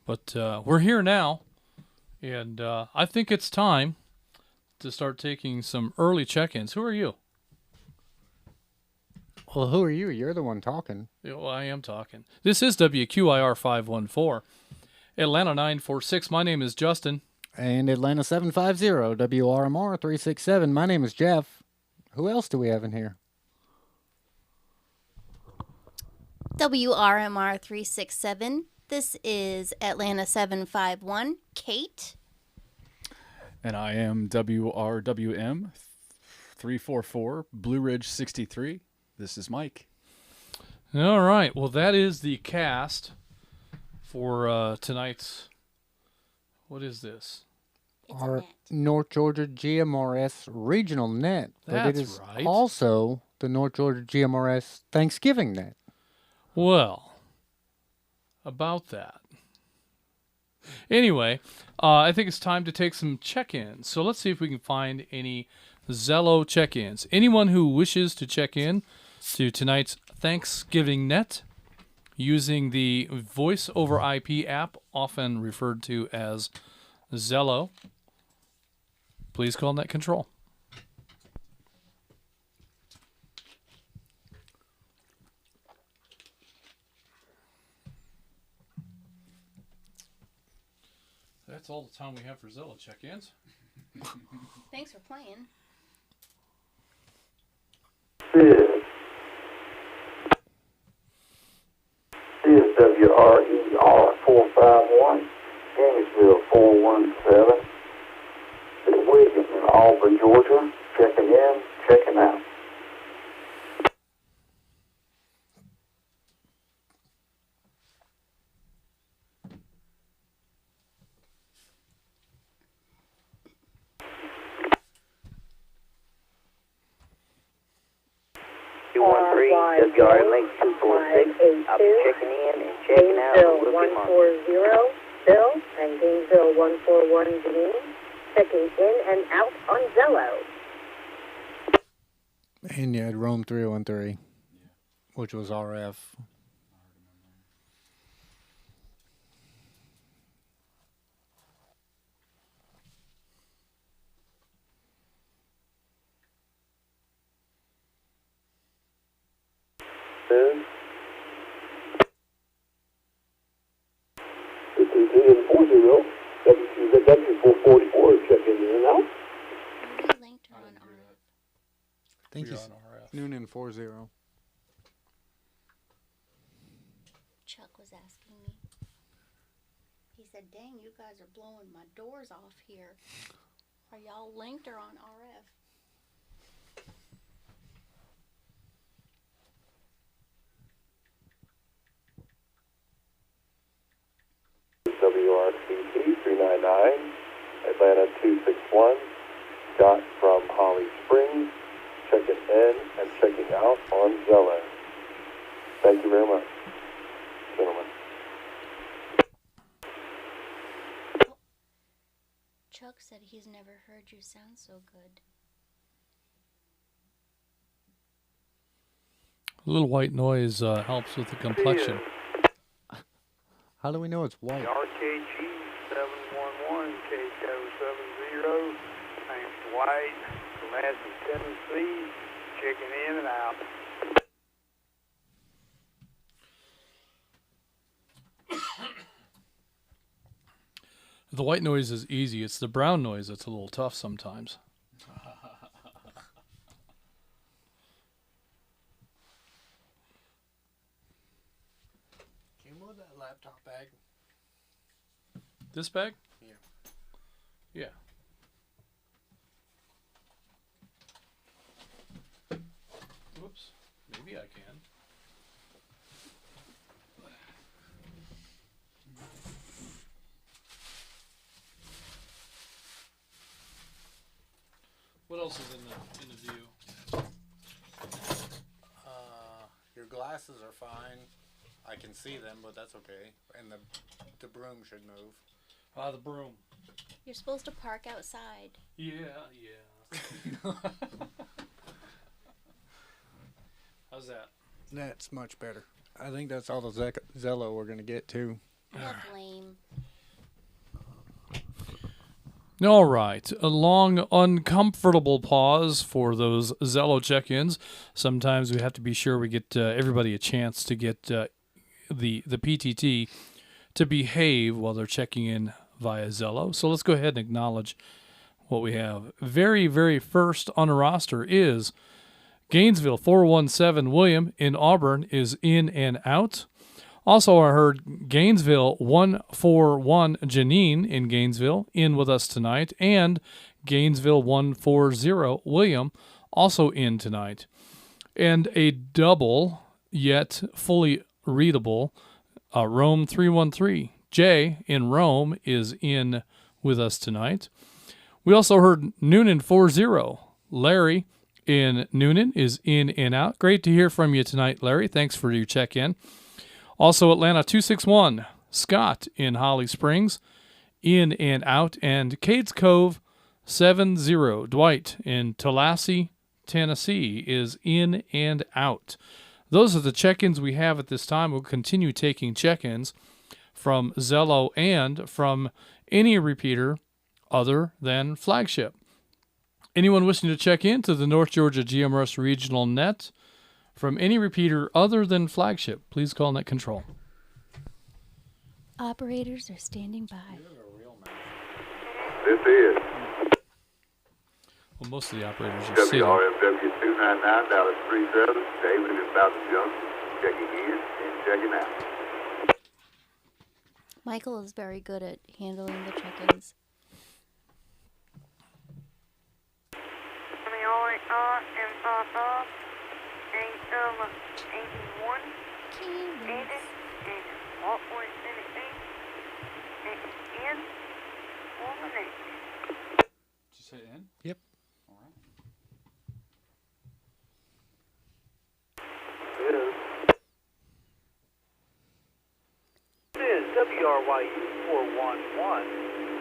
But we're here now, and I think it's time to start taking some early check-ins. Who are you? Well, who are you? You're the one talking. Yeah, well, I am talking. This is WQIR 514, Atlanta 946. My name is Justin. And Atlanta 750, WRMR 367. My name is Jeff. Who else do we have in here? WRMR 367. This is Atlanta 751. Kate. And I am WRWM 344, Blue Ridge 63. This is Mike. All right. Well, that is the cast for tonight's. What is this? It's a Our net. North Georgia GMRS Regional Net. But it That's is right. also the North Georgia GMRS Thanksgiving Net. Well, about that. Anyway, I think it's time to take some check-ins. So let's see if we can find any Zello check-ins. Anyone who wishes to check in to tonight's Thanksgiving Net using the Voice over IP app, often referred to as Zello, please call Net Control. That's all the time we have for Zello check-ins. Thanks for playing. This is WRER 451, Gainesville 417. This is William in Auburn, Georgia, checking in, checking out. WR Link 246. I'll be checking in and checking out. Gainesville 140, Bill, and Gainesville 141, Janine, checking in and out on Zello. And you had Rome 313, which was RF. This is Ian 40, WQZW 444, checking in and out. Maybe linked her on RF. Thank you. We're on RF. Noonan 40. Chuck was asking me. He said, dang, you guys are blowing my doors off here. Are y'all linked or on RF? WRCT 399, Atlanta 261, Scott from Holly Springs, checking in and checking out on Zello. Thank you very much, gentlemen. Chuck said he's never heard you sound so good. A little white noise helps with the complexion. How do we know it's white? RKG 711 K070. Name's Dwight from Athens, Tennessee. Checking in and out. The white noise is easy. It's the brown noise that's a little tough sometimes. Can you move that laptop bag? This bag? Yeah. Yeah. Whoops. Maybe I can. What else is in the view? Your glasses are fine. I can see them, but that's okay. And the broom should move. The broom. You're supposed to park outside. Yeah. How's that? That's much better. I think that's all the Zello we're going to get, too. That's lame. All right. A long, uncomfortable pause for those Zello check-ins. Sometimes we have to be sure we get everybody a chance to get the PTT to behave while they're checking in via Zello. So let's go ahead and acknowledge what we have. Very, very first on the roster is Gainesville 417 William in Auburn is in and out. Also, I heard Gainesville 141 Janine in Gainesville in with us tonight, and Gainesville 140 William also in tonight. And a double, yet fully readable, Rome 313 Jay in Rome is in with us tonight. We also heard Noonan 40 Larry in Noonan is in and out. Great to hear from you tonight, Larry. Thanks for your check-in. Also, Atlanta 261, Scott in Holly Springs, in and out. And Cades Cove 70, Dwight in Tallahassee, Tennessee, is in and out. Those are the check-ins we have at this time. We'll continue taking check-ins from Zello and from any repeater other than Flagship. Anyone wishing to check in to the North Georgia GMRS Regional Net from any repeater other than Flagship, please call Net Control. Operators are standing by. This is Well, most of the operators are sitting. WRFW 299 Dallas 37. David in Falcon Junction, checking in and checking out. Michael is very good at handling the check-ins. Did you say in? Yep. All right. This is WRYU 411.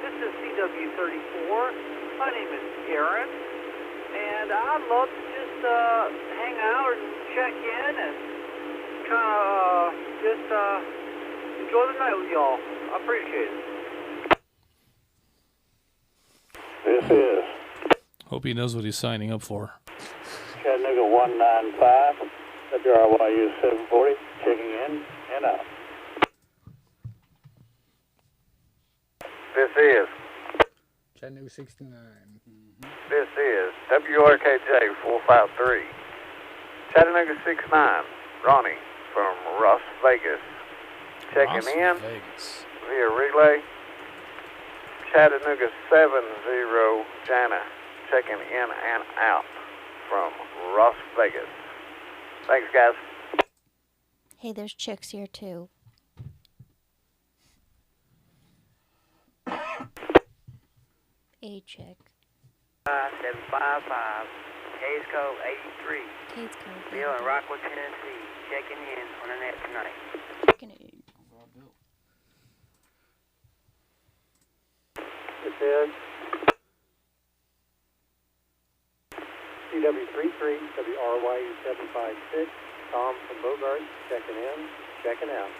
This is CW34. My name is Aaron, and I'd love to just hang out and check in and kind of just enjoy the night with y'all. I appreciate it. This is Hope he knows what he's signing up for. Chattanooga 195, WRYU 740, checking in and out. This is Chattanooga 69. This is WRKJ 453. Chattanooga 69. Ronnie from Las Vegas. Checking Las in Vegas. via relay. Chattanooga 70. Jana. Checking in and out from Las Vegas. Thanks, guys. Hey, there's chicks here too. A chick. 755, Case Cove 83, Kate's code. Bill in Rockwood, Tennessee, checking in on the net tonight. This is CW33, WRYU 756, Tom from Bogart, checking in, checking out.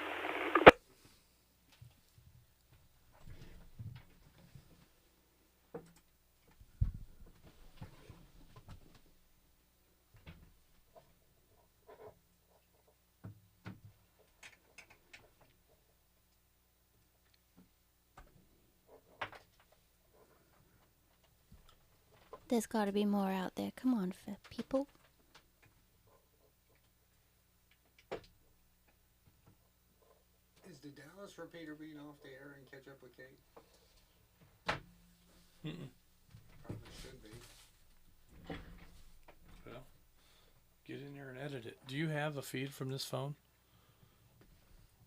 There's got to be more out there. Come on, people. Is the Dallas repeater being off the air and catch up with Kate? Probably should be. Well, get in there and edit it. Do you have a feed from this phone?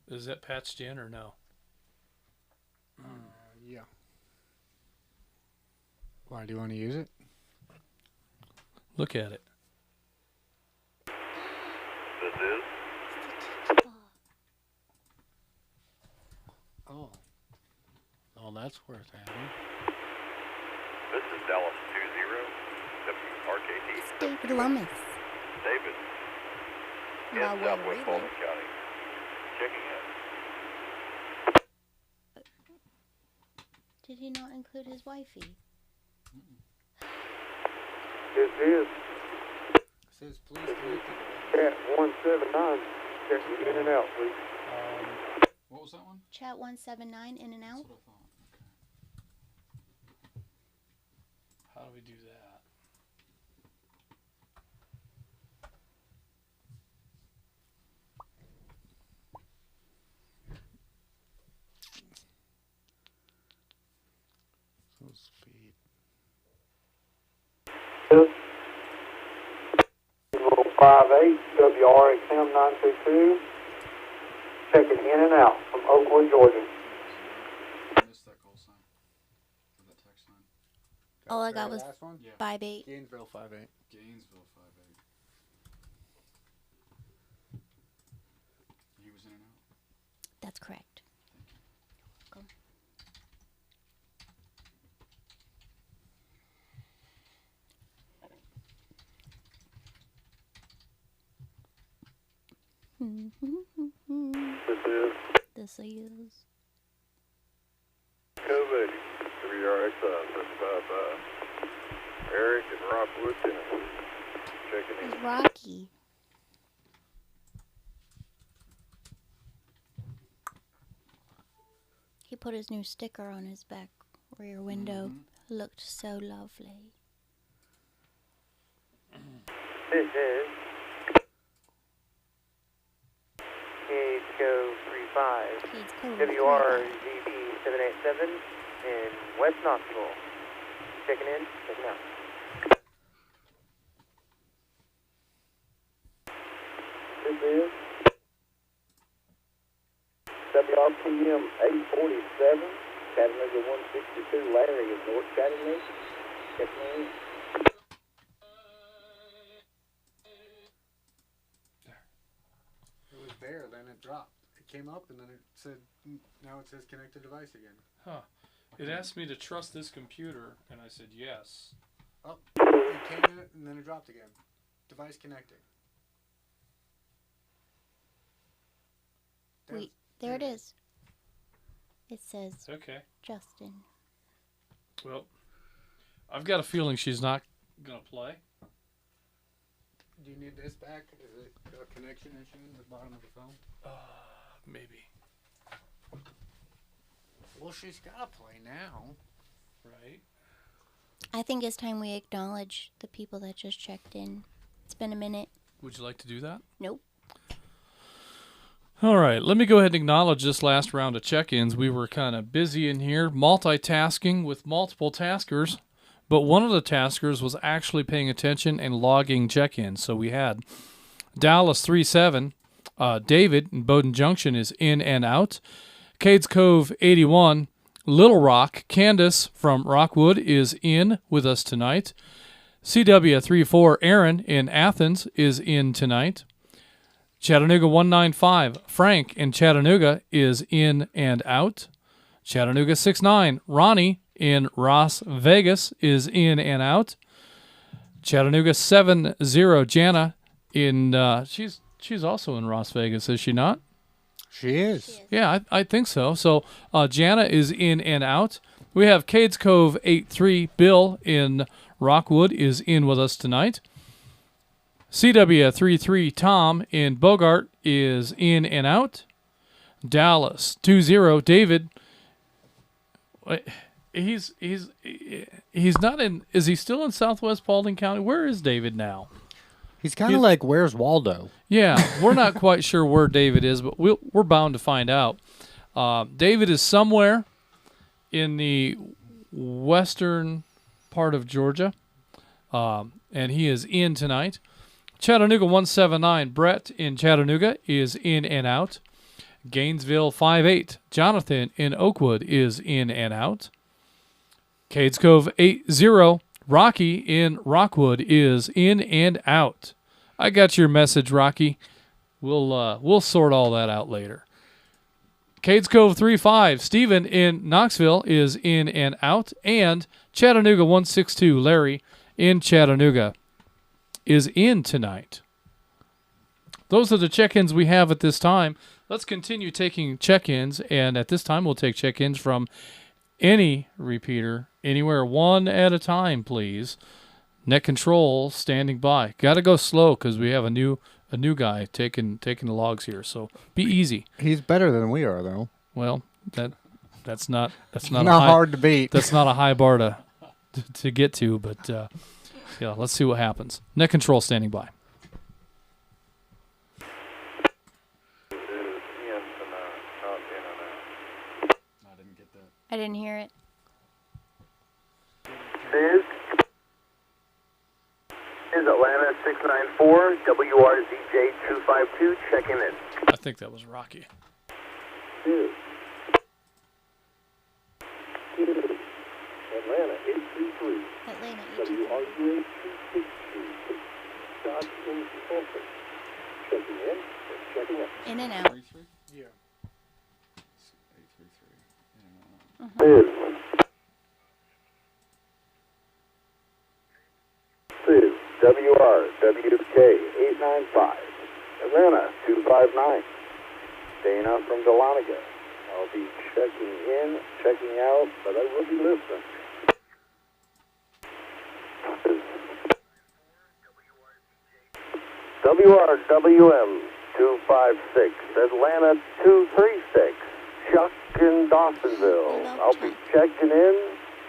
Is that patched in or no? Yeah. Why, do you want to use it? Look at it. This is Oh. Oh, that's worth having. This is Dallas 20, WRKT. David Lummis. David, in Well, Southwest really? Fulton County, checking in. Did he not include his wifey? This is It says please connect to device. Cat 179. Checking in and out, please. What was that one? Chat 179 in and That's out. what I thought. Okay. How do we do that? So speed. 58 WRXM 922. Checking in and out from Oakwood, Georgia. I missed that call sign. Or that text sign. All I the got was last one? Yeah. 5-8. Gainesville 5-8. Gainesville 5-8. He was in and out. That's correct. This is This is. COVID WRX 755. Eric in Rockwood, Tennessee. Checking in. It's Rocky. He put his new sticker on his back rear window. Looked so lovely. This is KHO35 Kids code. WRZB 787 in West Knoxville. Checking in, checking out. This is WRPM 847. Chattanooga 162. Larry is North Chattanooga. Checking in. It was there, then it dropped. It came up and then it said, now it says connected device again. Huh. It asked me to trust this computer, and I said yes. Oh, it came in and then it dropped again. Device connected. Wait, there it is. It says Okay. Justin. Well, I've got a feeling she's not going to play. Do you need this back? Is it a connection issue in the bottom of the phone? Maybe. Well, she's got to play now. Right? I think it's time we acknowledge the people that just checked in. It's been a minute. Would you like to do that? Nope. All right, let me go ahead and acknowledge this last round of check-ins. We were kind of busy in here, multitasking with multiple taskers, but one of the taskers was actually paying attention and logging check-ins. So we had Dallas 37, David in Bowdoin Junction is in and out. Cades Cove 81, Little Rock, Candace from Rockwood is in with us tonight. CW 34, Aaron in Athens is in tonight. Chattanooga 195, Frank in Chattanooga is in and out. Chattanooga 69, Ronnie in Las Vegas is in and out. Chattanooga 70, Jana in she's also in Las Vegas, is she not? She is. Yeah, I think so. So Jana is in and out. We have Cades Cove 83, Bill in Rockwood is in with us tonight. CW33 Tom in Bogart is in and out. Dallas 20 David. He's not in. Is he still in Southwest Paulding County? Where is David now? He's kind of like, where's Waldo? Yeah, we're not quite sure where David is, but we're bound to find out. David is somewhere in the western part of Georgia, and he is in tonight. Chattanooga 179, Brett in Chattanooga is in and out. Gainesville 58, Jonathan in Oakwood is in and out. Cades Cove 80, Rocky in Rockwood is in and out. I got your message, Rocky. We'll sort all that out later. Cades Cove 35, Stephen in Knoxville is in and out. And Chattanooga 162, Larry in Chattanooga is in tonight. Those are the check-ins we have at this time. Let's continue taking check-ins, and at this time we'll take check-ins from any repeater anywhere, one at a time, please. Net control standing by. Got to go slow because we have a new guy taking the logs here. So be easy. He's better than we are, though. Well, that's not Not hard to beat. That's not a high bar to get to, but yeah, let's see what happens. Net control standing by. I didn't get that. I didn't hear it. Is Atlanta 694 WRZJ 252 checking in. I think that was Rocky. Atlanta 833. Atlanta, WRUA 262. Dot in Tulsa. Checking in and checking out. in and out. 33? Yeah. 833. This is WRWK 895. Atlanta 259. Dana from Dahlonega. I'll be checking in, checking out, but I will be listening. WRWM 256. Atlanta 236. Chuck in Dawsonville. Hello, I'll be Chuck. checking in,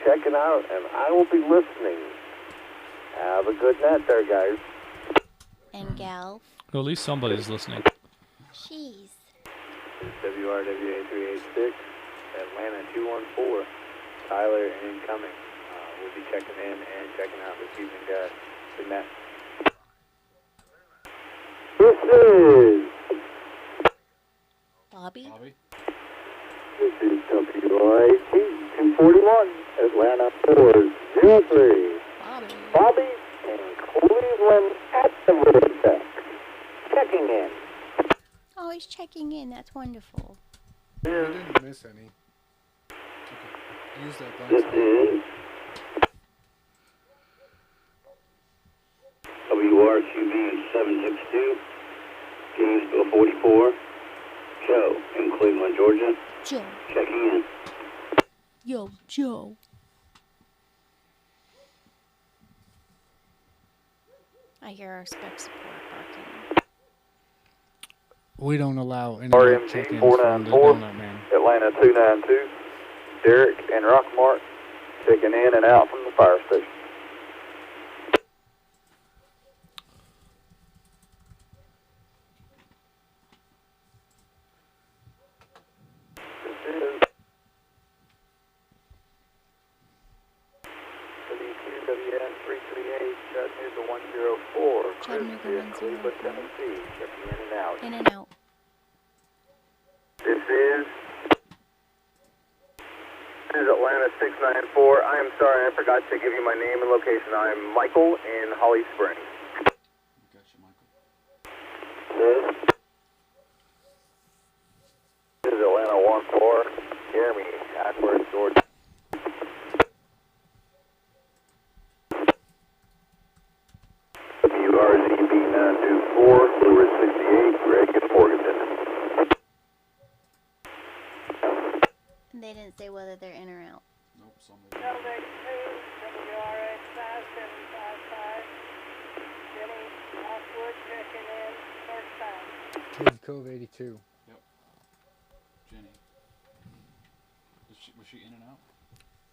checking out, and I will be listening. Have a good night there, guys. And gal. Well, at least somebody's listening. Jeez. WRWA 386, Atlanta 214, Tyler incoming. We'll be checking in and checking out this evening, guys. Good night. This is Bobby? Bobby? This is WIT 241, Atlanta 403. Bobby. Bobby in Cleveland at the Vortex. Checking in. Oh, he's checking in. That's wonderful. We didn't miss any. Use that This blank. is WRQB 762, Gainesville 44, Joe in Cleveland, Georgia. Joe. Checking in. Yo, Joe. I hear our spec support barking. We don't allow any RMG check-ins 494. from the Donut Man. Atlanta 292, Derek and Rockmart checking in and out from the fire station. This is WQWN 338, Chattanooga 104, Chattanooga Cleveland, 104. Tennessee, checking in and out. In and out. This is Atlanta 694. I am sorry, I forgot to give you my name and location. I'm Michael in Holly Springs. Gotcha, Michael. This is Atlanta 14, Jeremy, Ashworth, Georgia. WRZB 924, Blue Ridge 68, Greg in Morganton. And they didn't say whether they're in or out. Nope, somebody. WRX 5755. Jenny Oswood checking in first time. Kid Cove 82. Jenny. Was she in and out?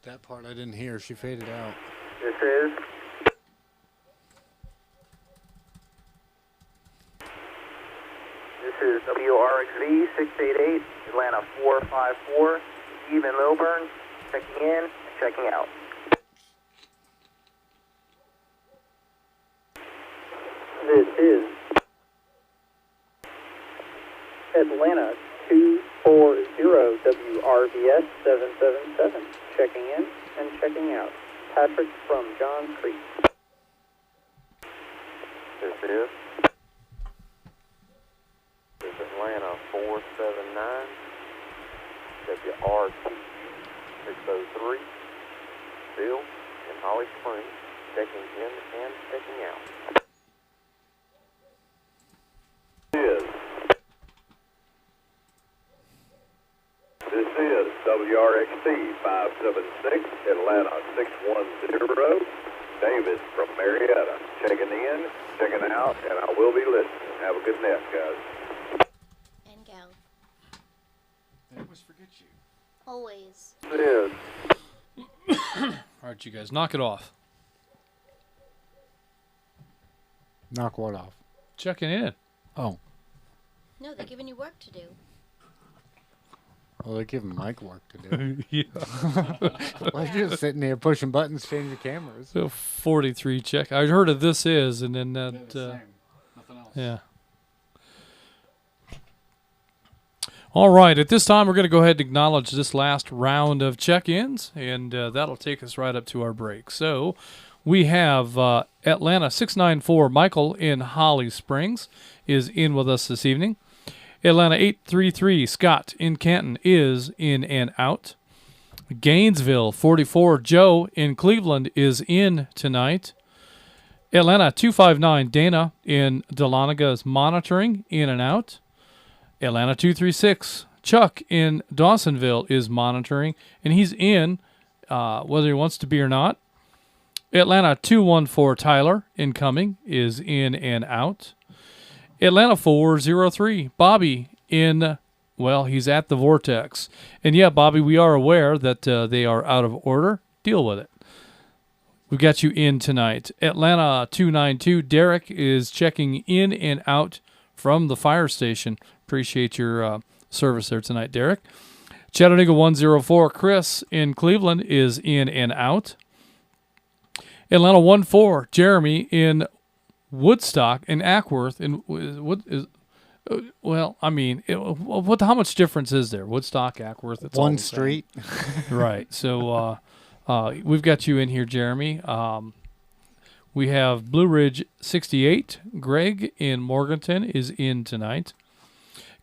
That part I didn't hear. She faded out. This is WRXV 688, Atlanta 454, Steve in Milburn, checking in and checking out. This is Atlanta 240, WRVS 777, checking in and checking out. Patrick from Johns Creek. This is Atlanta 479, WRTU 603, Bill in Holly Springs, checking in and checking out. This is WRXT 576, Atlanta 610. David from Marietta, checking in, checking out, and I will be listening. Have a good nest, guys. And gal. They always forget you. Always. It is. All right, you guys, knock it off. Knock what off? Checking in. Oh. No, they're giving you work to do. Well, they're giving Mike work to do. Yeah. Well, you're just sitting there pushing buttons, changing cameras. So 43 check. I heard of this is, and then that. Same. Nothing else. Yeah. All right. At this time, we're going to go ahead and acknowledge this last round of check-ins, and that'll take us right up to our break. So we have Atlanta 694 Michael in Holly Springs is in with us this evening. Atlanta 833 Scott in Canton is in and out. Gainesville 44 Joe in Cleveland is in tonight. Atlanta 259 Dana in Dahlonega is monitoring in and out. Atlanta 236 Chuck in Dawsonville is monitoring, and he's in whether he wants to be or not. Atlanta 214 Tyler incoming is in and out. Atlanta 403 Bobby in, well, he's at the Vortex. And yeah, Bobby, we are aware that they are out of order. Deal with it. We've got you in tonight. Atlanta 292 Derek is checking in and out from the fire station. Appreciate your service there tonight, Derek. Chattanooga 104 Chris in Cleveland is in and out. Atlanta 14 Jeremy in Woodstock and Ackworth in well, I mean, how much difference is there? Woodstock, Ackworth, it's one all the same. street. Right. So we've got you in here, Jeremy. We have Blue Ridge 68. Greg in Morganton is in tonight.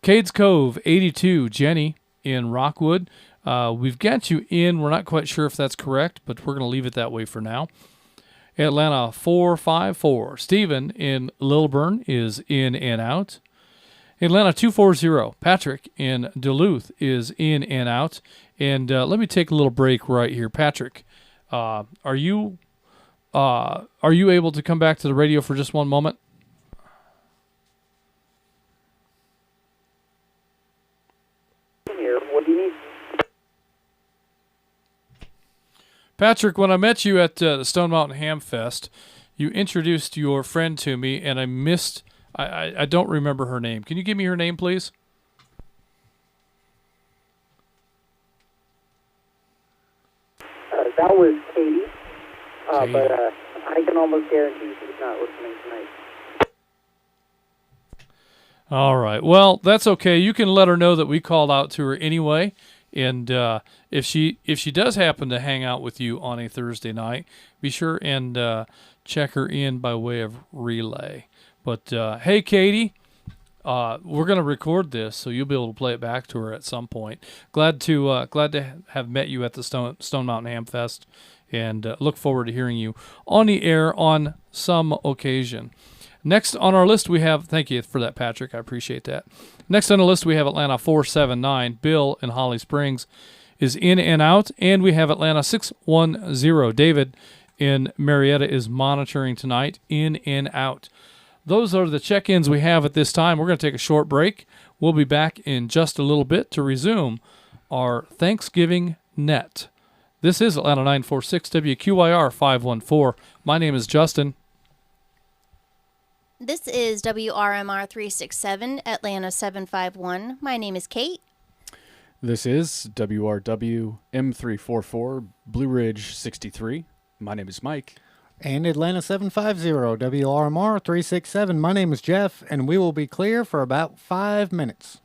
Cades Cove 82. Jenny in Rockwood. We've got you in. We're not quite sure if that's correct, but we're going to leave it that way for now. Atlanta 454. Stephen in Lilburn is in and out. Atlanta 240. Patrick in Duluth is in and out. And let me take a little break right here. Patrick, are you able to come back to the radio for just one moment? Here, what do you need? Patrick, when I met you at the Stone Mountain Ham Fest, you introduced your friend to me, and I missed. I don't remember her name. Can you give me her name, please? That was Katie. Katie. But I can almost guarantee she's not listening tonight. All right. Well, that's okay. You can let her know that we called out to her anyway. And if she does happen to hang out with you on a Thursday night, be sure and check her in by way of relay. But hey, Katie, we're gonna record this, so you'll be able to play it back to her at some point. Glad to have met you at the Stone Mountain Ham Fest, and look forward to hearing you on the air on some occasion. Next on our list we have, thank you for that, Patrick. I appreciate that. Next on the list we have Atlanta 479. Bill in Holly Springs is in and out. And we have Atlanta 610. David in Marietta is monitoring tonight, in and out. Those are the check-ins we have at this time. We're going to take a short break. We'll be back in just a little bit to resume our Thanksgiving Net. This is Atlanta 946 WQIR 514. My name is Justin. This is WRMR 367, Atlanta 751. My name is Kate. This is WRW M344 Blue Ridge 63. My name is Mike. And Atlanta 750, WRMR 367. My name is Jeff, and we will be clear for about 5 minutes.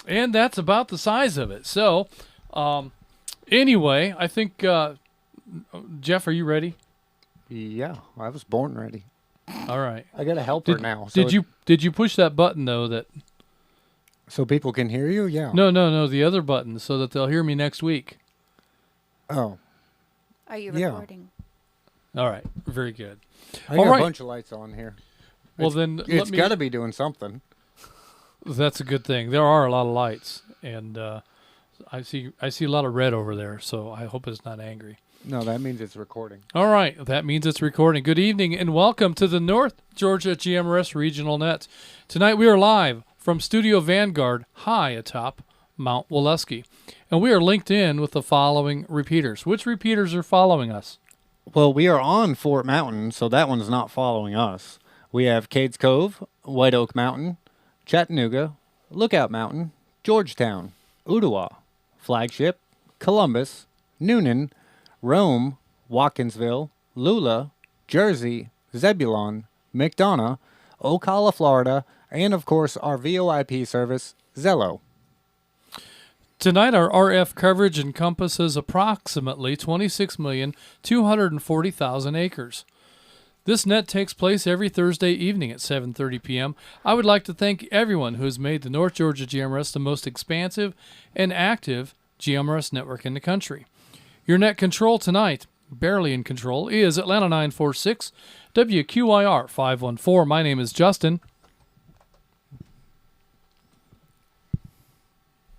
And that's about the size of it. So, anyway, I think, Jeff, are you ready? Yeah, I was born ready. All right. I got a helper now. Did you push that button though? That so people can hear you? Yeah. No, the other button, so that they'll hear me next week. Oh. Are you Yeah. recording? All right. Very good. I All got right. a bunch of lights on here. Well, then It's got to be doing something. That's a good thing. There are a lot of lights, and I see a lot of red over there, so I hope it's not angry. No, that means it's recording. All right, that means it's recording. Good evening, and welcome to the North Georgia GMRS Regional Net. Tonight we are live from Studio Vanguard, high atop Mount Waleski, and we are linked in with the following repeaters. Which repeaters are following us? Well, we are on Fort Mountain, so that one's not following us. We have Cades Cove, White Oak Mountain, Chattanooga, Lookout Mountain, Georgetown, Ottawa, Flagship, Columbus, Noonan, Rome, Watkinsville, Lula, Jersey, Zebulon, McDonough, Ocala, Florida, and of course our VoIP service, Zello. Tonight, our RF coverage encompasses approximately 26,240,000 acres. This net takes place every Thursday evening at 7:30 p.m. I would like to thank everyone who has made the North Georgia GMRS the most expansive and active GMRS network in the country. Your net control tonight, barely in control, is Atlanta 946, WQIR 514. My name is Justin.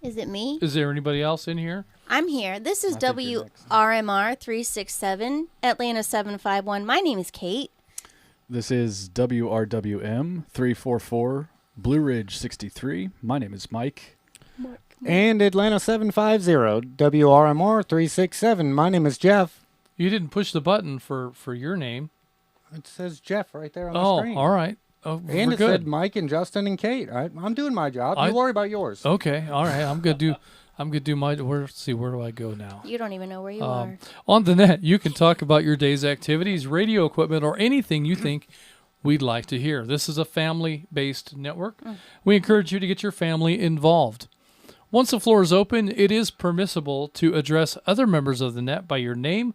Is it me? Is there anybody else in here? I'm here. This is I think you're next. WRMR 367, Atlanta 751. My name is Kate. This is WRWM 344 Blue Ridge 63. My name is Mike. And Atlanta 750, WRMR 367. My name is Jeff. You didn't push the button for your name. It says Jeff right there on the screen. All right. Oh, And we're it good. said Mike and Justin and Kate. I'm doing my job. You worry about yours. Okay, all right. I'm gonna do my. Let's see, where do I go now? You don't even know where you are. On the net, you can talk about your day's activities, radio equipment, or anything you think we'd like to hear. This is a family-based network. We encourage you to get your family involved. Once the floor is open, it is permissible to address other members of the net by your name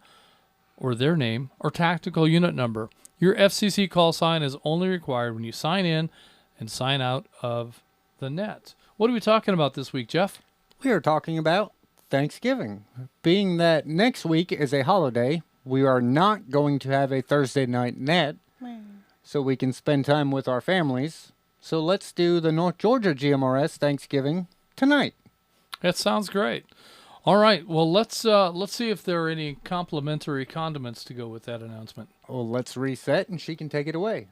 or their name or tactical unit number. Your FCC call sign is only required when you sign in and sign out of the net. What are we talking about this week, Jeff? We are talking about Thanksgiving. Being that next week is a holiday, we are not going to have a Thursday night net, so we can spend time with our families. So let's do the North Georgia GMRS Thanksgiving tonight. That sounds great. All right. Well, let's see if there are any complimentary condiments to go with that announcement. Well, let's reset and she can take it away.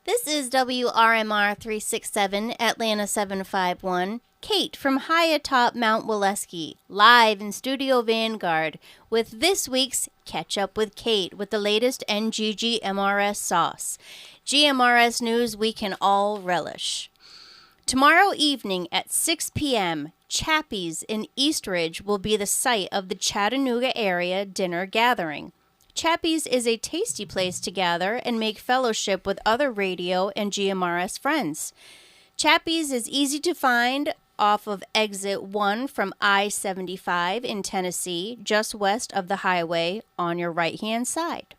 This is WRMR 367, Atlanta 751. Kate from high atop Mount Waleski, live in Studio Vanguard with this week's Catch Up with Kate with the latest NGGMRS sauce. GMRS news we can all relish. Tomorrow evening at 6 p.m., Chappie's in Eastridge will be the site of the Chattanooga area dinner gathering. Chappie's is a tasty place to gather and make fellowship with other radio and GMRS friends. Chappie's is easy to find off of exit 1 from I-75 in Tennessee, just west of the highway on your right-hand side.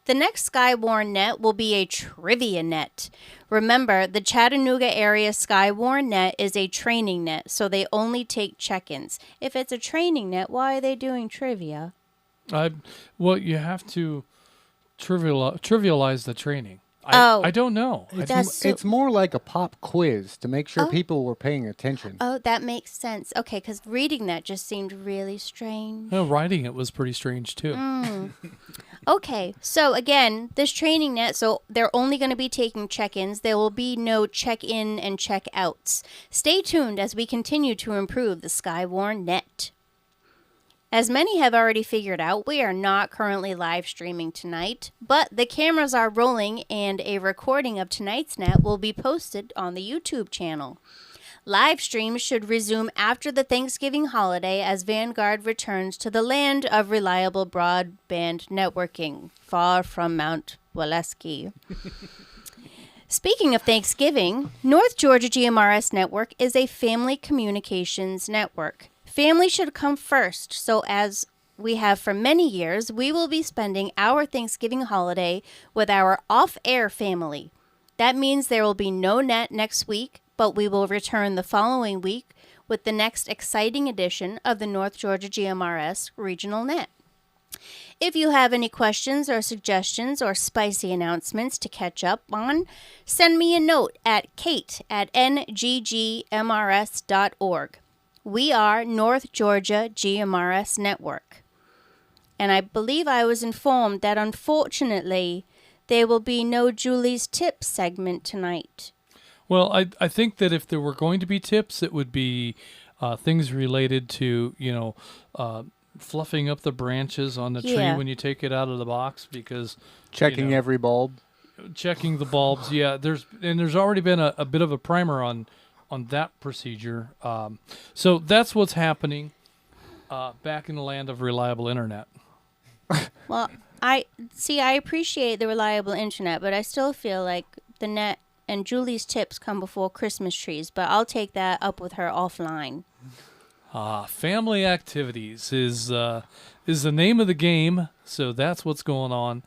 The next Skywarn net will be a trivia net. Remember, the Chattanooga area Skywarn net is a training net, so they only take check-ins. If it's a training net, why are they doing trivia? Well, you have to trivialize the training. Oh. I don't know. It's more like a pop quiz to make sure people were paying attention. Oh, that makes sense. Okay, because reading that just seemed really strange. Writing it was pretty strange, too. Okay, so again, this training net, so they're only going to be taking check-ins. There will be no check-in and check-outs. Stay tuned as we continue to improve the Skywarn net. As many have already figured out, we are not currently live streaming tonight, but the cameras are rolling and a recording of tonight's net will be posted on the YouTube channel. Live streams should resume after the Thanksgiving holiday as Vanguard returns to the land of reliable broadband networking, far from Mount Waleski. Speaking of Thanksgiving, North Georgia GMRS Network is a family communications network. Family should come first, so as we have for many years, we will be spending our Thanksgiving holiday with our off-air family. That means there will be no net next week, but we will return the following week with the next exciting edition of the North Georgia GMRS Regional Net. If you have any questions or suggestions or spicy announcements to catch up on, send me a note at kate@NGGMRS.org. We are North Georgia GMRS Network. And I believe I was informed that unfortunately there will be no Julie's Tips segment tonight. Well, I think that if there were going to be tips, it would be things related to, fluffing up the branches on the tree Yeah. when you take it out of the box, because Checking every bulb. checking the bulbs. Yeah, there's already been a bit of a primer on that procedure. So that's what's happening back in the land of reliable internet. Well, I appreciate the reliable internet, but I still feel like the net and Julie's Tips come before Christmas trees, but I'll take that up with her offline. Family activities is the name of the game, so that's what's going on,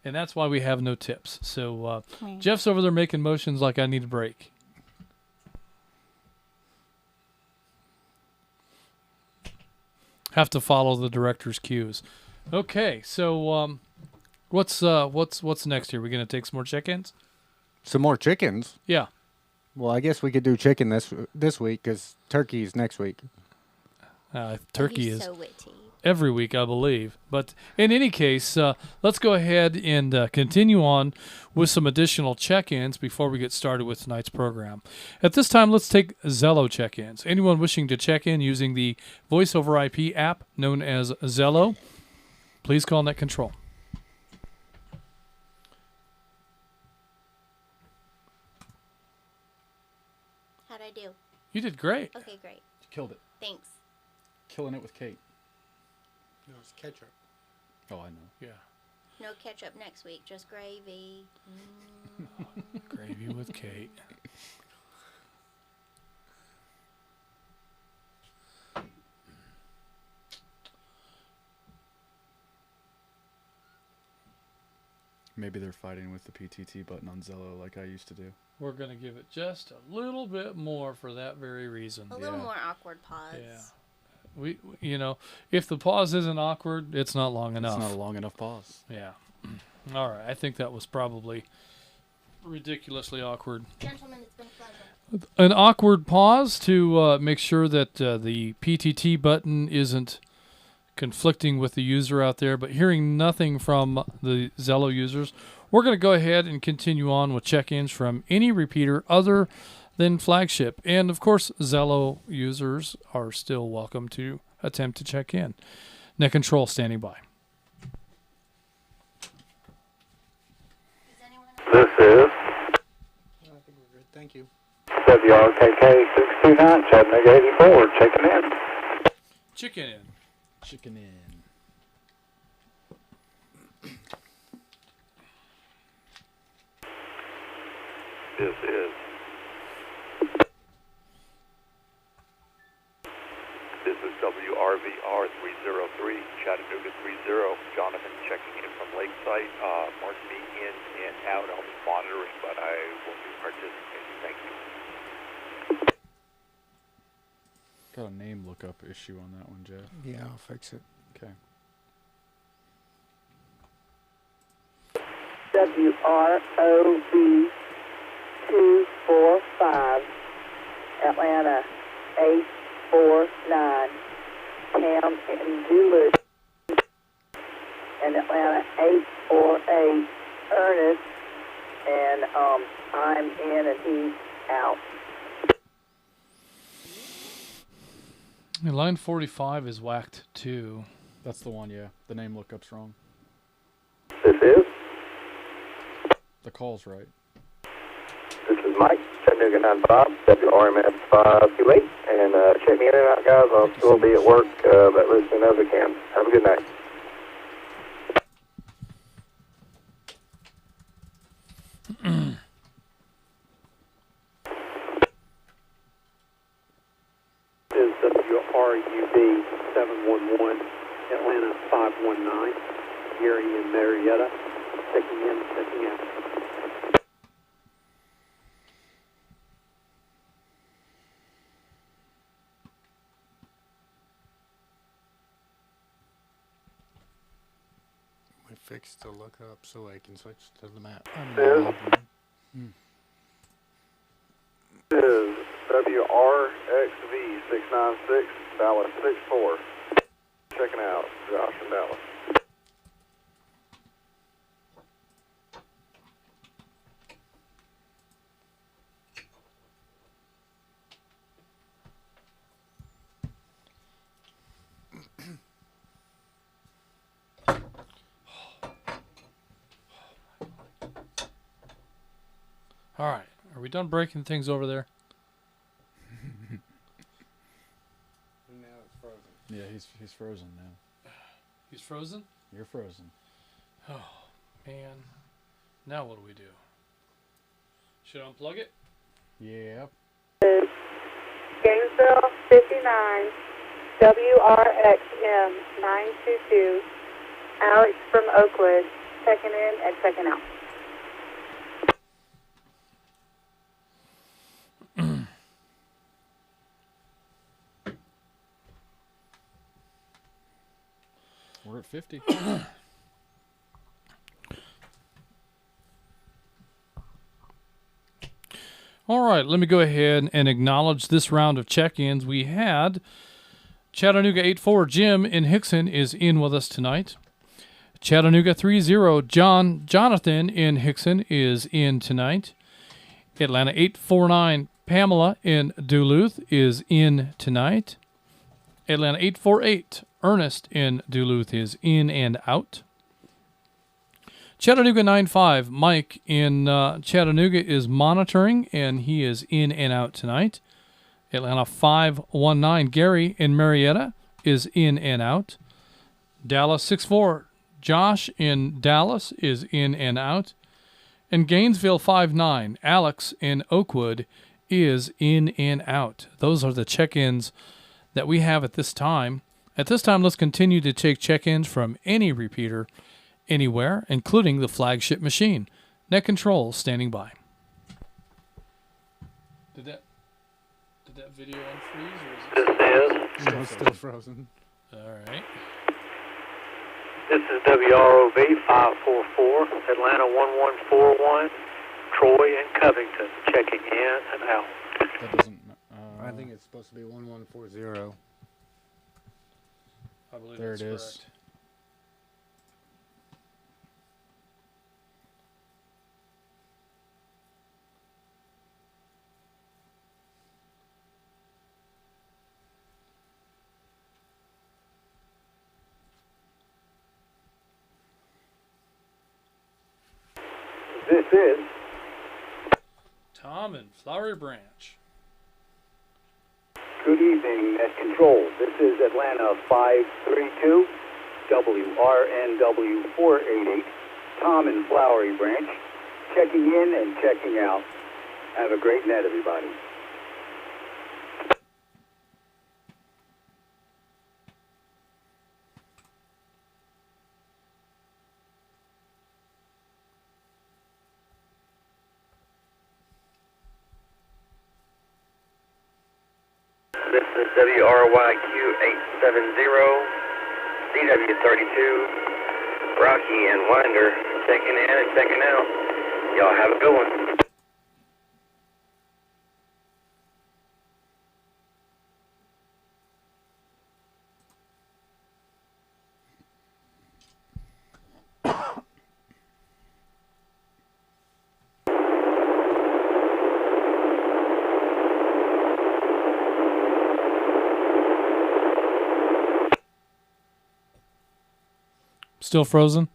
and that's why we have no tips. So Jeff's over there making motions like I need a break. Have to follow the director's cues. Okay, so what's next here? We're gonna take some more check-ins. Some more chickens. Yeah. Well, I guess we could do chicken this week because turkey's next week. Turkey He's is so witty. every week, I believe. But in any case, let's go ahead and continue on with some additional check-ins before we get started with tonight's program. At this time, let's take Zello check-ins. Anyone wishing to check in using the Voice over IP app known as Zello, please call Net Control. How'd I do? You did great. Okay, great. You killed it. Thanks. Killing it with Kate. No, it's ketchup. Oh, I know. Yeah. No ketchup next week, just gravy. Gravy with Kate. Maybe they're fighting with the PTT button on Zello like I used to do. We're going to give it just a little bit more for that very reason. A little more awkward pause. Yeah. We, if the pause isn't awkward, it's not long enough. It's not a long enough pause. Yeah. All right. I think that was probably ridiculously awkward. Gentlemen, it's been a pleasure. An awkward pause to make sure that the PTT button isn't conflicting with the user out there, but hearing nothing from the Zello users, we're going to go ahead and continue on with check-ins from any repeater other than Flagship. And, of course, Zello users are still welcome to attempt to check in. Net Control standing by. This is I think we're good. Thank you. WRKK 629, Chattanooga 84, checking in. Chicken in. Chicken in. This is WRVR 303, Chattanooga 30, Jonathan checking in from Lakeside. Mark me in and out. I'll be monitoring, but I won't be participating. Thank you. Got a name lookup issue on that one, Jeff. Yeah, I'll fix it. Okay. WROB 245, Atlanta 849, Cam and Duluth, and Atlanta 848, Ernest, and I'm in and he's out. And line 45 is whacked too. That's the one, yeah. The name lookup's wrong. This is The call's right. Mike, Chattanooga 95, WRMS 528, and check me in and out, guys. I'll still be at work, but listening as I can. Have a good night. Is WRUB 711, Atlanta 519, Gary and Marietta, checking in, checking out. fix the lookup so I can switch to the map. This is WRXV696, Dallas 64. Checking out, Josh in Dallas. All right. Are we done breaking things over there? Now it's frozen. Yeah, he's frozen now. He's frozen? You're frozen. Oh, man. Now what do we do? Should I unplug it? Yep. Gainesville 59, WRXM 922, Alex from Oakwood, checking in and checking out. We're at 50. All right, let me go ahead and acknowledge this round of check-ins. We had Chattanooga 84 Jim in Hickson is in with us tonight. Chattanooga 30 Jonathan in Hickson is in tonight. Atlanta 849 Pamela in Duluth is in tonight. Atlanta 848 Ernest in Duluth is in and out. Chattanooga 95 Mike in Chattanooga is monitoring, and he is in and out tonight. Atlanta 519 Gary in Marietta is in and out. Dallas 64 Josh in Dallas is in and out. And Gainesville 59 Alex in Oakwood is in and out. Those are the check-ins that we have at this time. At this time, let's continue to take check-ins from any repeater anywhere, including the flagship machine. Net control standing by. Did that video unfreeze, or is it No, it's still frozen. all right? This is WROV 544, Atlanta 1141, Troy and Covington, checking in and out. That doesn't. I think it's supposed to be 1140. I believe There that's it is. correct. This is Tom in Flowery Branch. Good evening, Net Control. This is Atlanta 532, WRNW 488, Tom in Flowery Branch, checking in and checking out. Have a great net, everybody. This is WRYQ 870, CW32, Rocky and Winder, checking in and checking out. Y'all have a good one. Still frozen?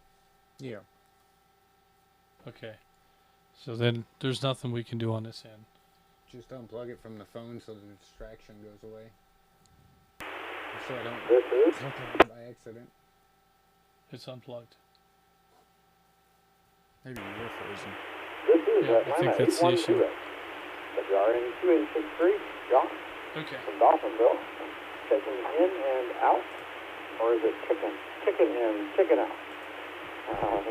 Yeah. Okay. So then there's nothing we can do on this end. Just unplug it from the phone so the distraction goes away. So I don't This is click on it by accident. It's unplugged. Maybe you're frozen. This is Yeah, I Atlanta think that's the issue. 812, WRN 2863, John Okay. from Dawsonville, checking in and out, or is it chicken? Chicken in, chicken out.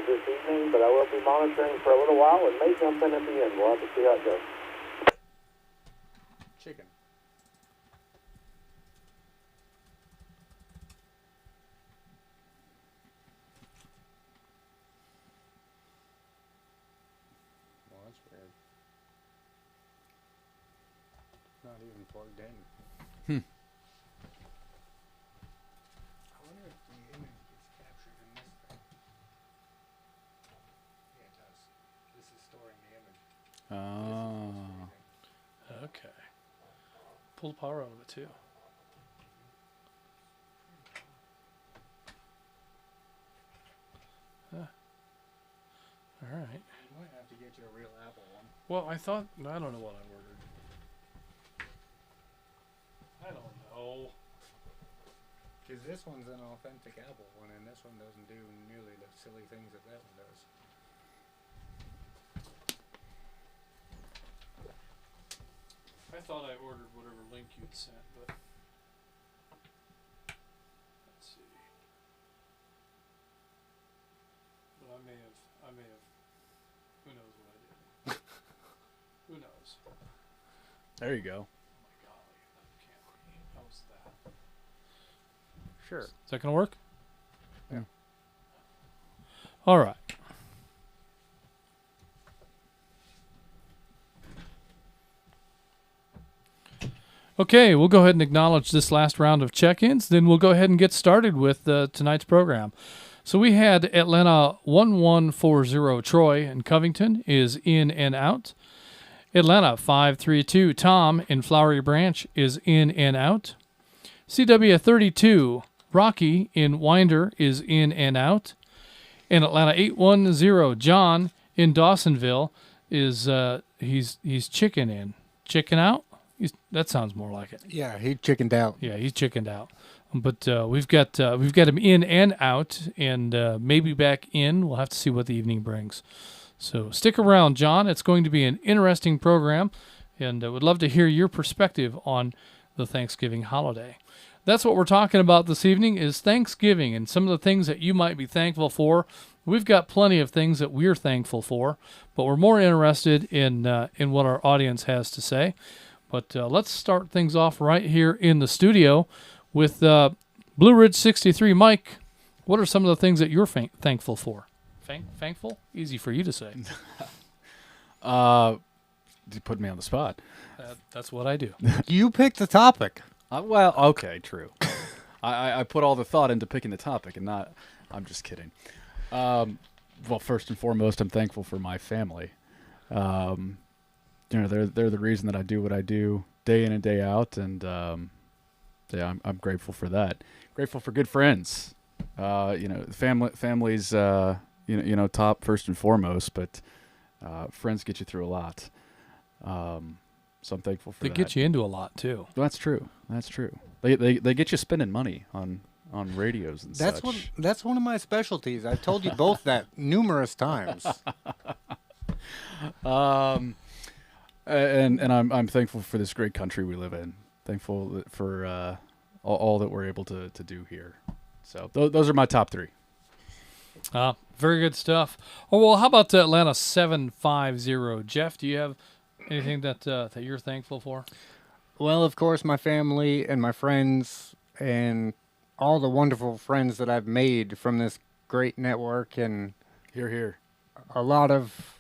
This evening, but I will be monitoring for a little while and may jump in at the end. We'll have to see how it goes. Chicken. even plugged in. I wonder if the image gets captured in this thing. Yeah, it does. This is storing the image. Okay. Pull the power out of it too. All right. You might have to get you a real Apple one. Well, I don't know what I ordered. I don't know. Because this one's an authentic Apple one, and this one doesn't do nearly the silly things that one does. I thought I ordered whatever link you'd sent, but let's see. But I may have. Who knows what I did? Who knows? There you go. Oh my golly, that camera. How was that? Sure. Is that gonna work? Yeah. All right. Okay, we'll go ahead and acknowledge this last round of check-ins. Then we'll go ahead and get started with tonight's program. So we had Atlanta 1140 Troy in Covington is in and out. Atlanta 532 Tom in Flowery Branch is in and out. CW 32 Rocky in Winder is in and out. And Atlanta 810 John in Dawsonville is he's chicken in. Chicken out? That sounds more like it. Yeah, he chickened out. Yeah, he's chickened out. But we've got him in and out, and maybe back in. We'll have to see what the evening brings. So stick around, John. It's going to be an interesting program, and I would love to hear your perspective on the Thanksgiving holiday. That's what we're talking about this evening is Thanksgiving and some of the things that you might be thankful for. We've got plenty of things that we're thankful for, but we're more interested in what our audience has to say. But let's start things off right here in the studio with Blue Ridge 63. Mike, what are some of the things that you're thankful for? Thankful? Easy for you to say. You put me on the spot. That's what I do. You picked the topic. Well, okay, true. I put all the thought into picking the topic and not. I'm just kidding. Well, first and foremost, I'm thankful for my family. They're the reason that I do what I do day in and day out, and yeah, I'm grateful for that. Grateful for good friends. Family's top first and foremost, but friends get you through a lot. So I'm thankful for that. They get you into a lot too. That's true. They get you spending money on radios and such. That's one of my specialties. I've told you both that numerous times. And I'm thankful for this great country we live in. Thankful for all that we're able to do here. So those are my top three. Very good stuff. Oh, well, how about Atlanta 750? Jeff, do you have anything that you're thankful for? Well, of course, my family and my friends and all the wonderful friends that I've made from this great network, and Here. a lot of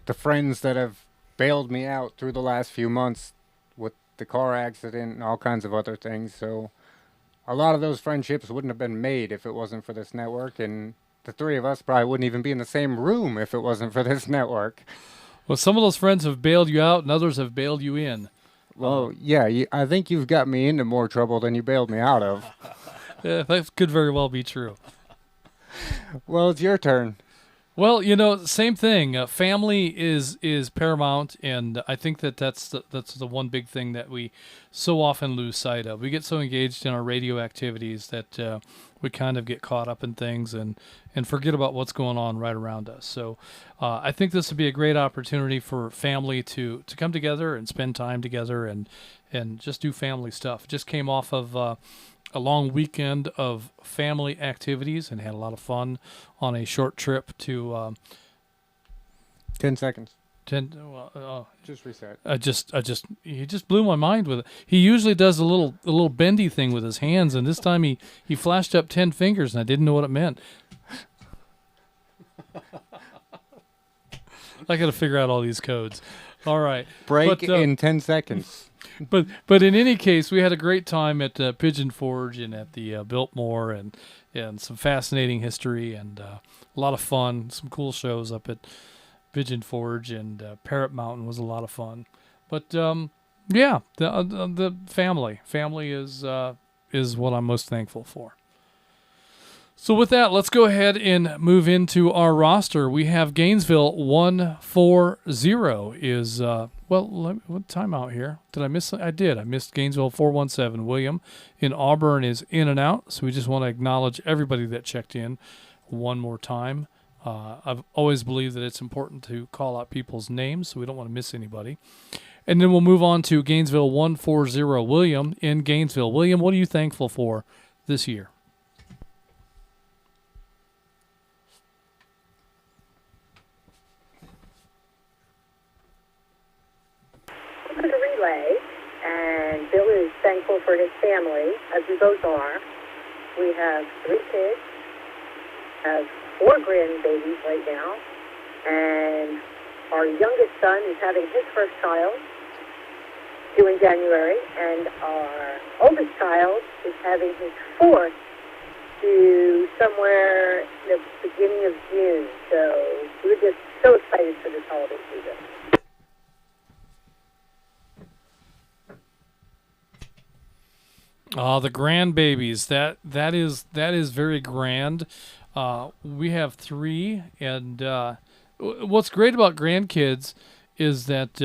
the friends that have bailed me out through the last few months with the car accident and all kinds of other things. So a lot of those friendships wouldn't have been made if it wasn't for this network, and the three of us probably wouldn't even be in the same room if it wasn't for this network. Well, some of those friends have bailed you out and others have bailed you in. Well, yeah, I think you've got me into more trouble than you bailed me out of. Yeah, that could very well be true. Well, it's your turn. Well, same thing. Family is paramount, and I think that's the one big thing that we so often lose sight of. We get so engaged in our radio activities that we kind of get caught up in things and forget about what's going on right around us. So I think this would be a great opportunity for family to come together and spend time together and just do family stuff. Just came off of a long weekend of family activities and had a lot of fun on a short trip to 10 seconds. Just reset. He just blew my mind with it. He usually does a little bendy thing with his hands, and this time he flashed up 10 fingers, and I didn't know what it meant. I got to figure out all these codes. All right. Break in 10 seconds. but in any case, we had a great time at Pigeon Forge and at the Biltmore, and some fascinating history and a lot of fun. Some cool shows up at Pigeon Forge, and Parrot Mountain was a lot of fun. But yeah, the family is what I'm most thankful for. So with that, let's go ahead and move into our roster. We have Gainesville 140 is, what timeout here? Did I miss? I did. I missed Gainesville 417. William in Auburn is in and out. So we just want to acknowledge everybody that checked in one more time. I've always believed that it's important to call out people's names, so we don't want to miss anybody. And then we'll move on to Gainesville 140. William in Gainesville. William, what are you thankful for this year? To relay, and Bill is thankful for his family, as we both are. We have 3 kids, have 4 grandbabies right now, and our youngest son is having his first child due in January, and our oldest child is having his 4th due somewhere in the beginning of June. So we're just so excited for this holiday season. The grandbabies, that is very grand. We have 3, and what's great about grandkids is that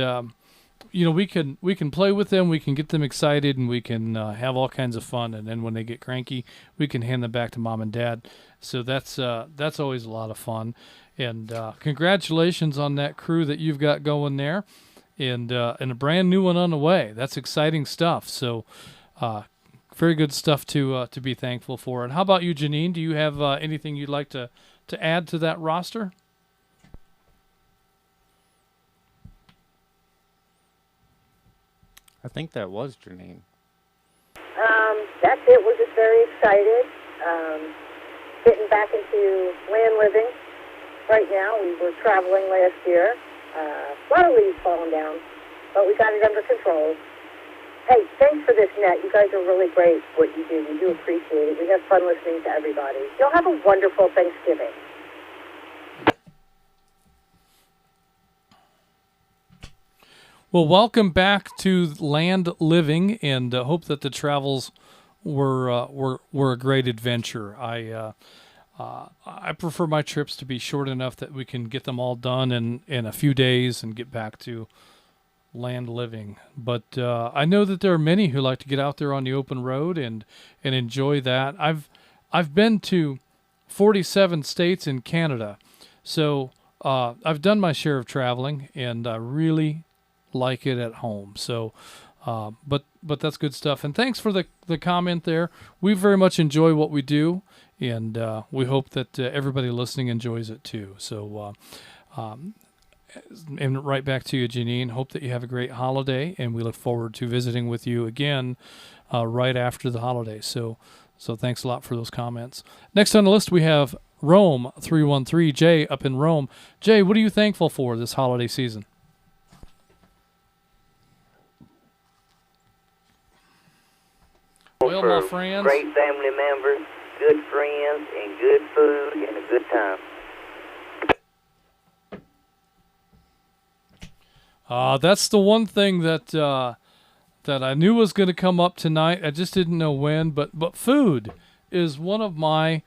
we can play with them, we can get them excited, and we can have all kinds of fun. And then when they get cranky, we can hand them back to mom and dad. So that's always a lot of fun. And congratulations on that crew that you've got going there, and a brand new one on the way. That's exciting stuff. So. Very good stuff to be thankful for. And how about you, Janine? Do you have anything you'd like to add to that roster? I think that was Janine. That's it. We're just very excited. Getting back into land living right now. We were traveling last year. A lot of leaves falling down, but we got it under control. Hey, thanks for this, Net. You guys are really great what you do. We do appreciate it. We have fun listening to everybody. You'll have a wonderful Thanksgiving. Well, welcome back to Land Living, and hope that the travels were a great adventure. I prefer my trips to be short enough that we can get them all done in a few days and get back to land living. But I know that there are many who like to get out there on the open road and enjoy that. I've been to 47 states in Canada, so I've done my share of traveling, and I really like it at home. So but that's good stuff. And thanks for the comment there. We very much enjoy what we do, and we hope that everybody listening enjoys it too. So and right back to you, Janine. Hope that you have a great holiday, and we look forward to visiting with you again right after the holiday. So thanks a lot for those comments. Next on the list, we have Rome 313. Jay up in Rome. Jay, what are you thankful for this holiday season? Well, my friends, great family members, good friends, and good food, and a good time. That's the one thing that I knew was going to come up tonight. I just didn't know when. But food is one of my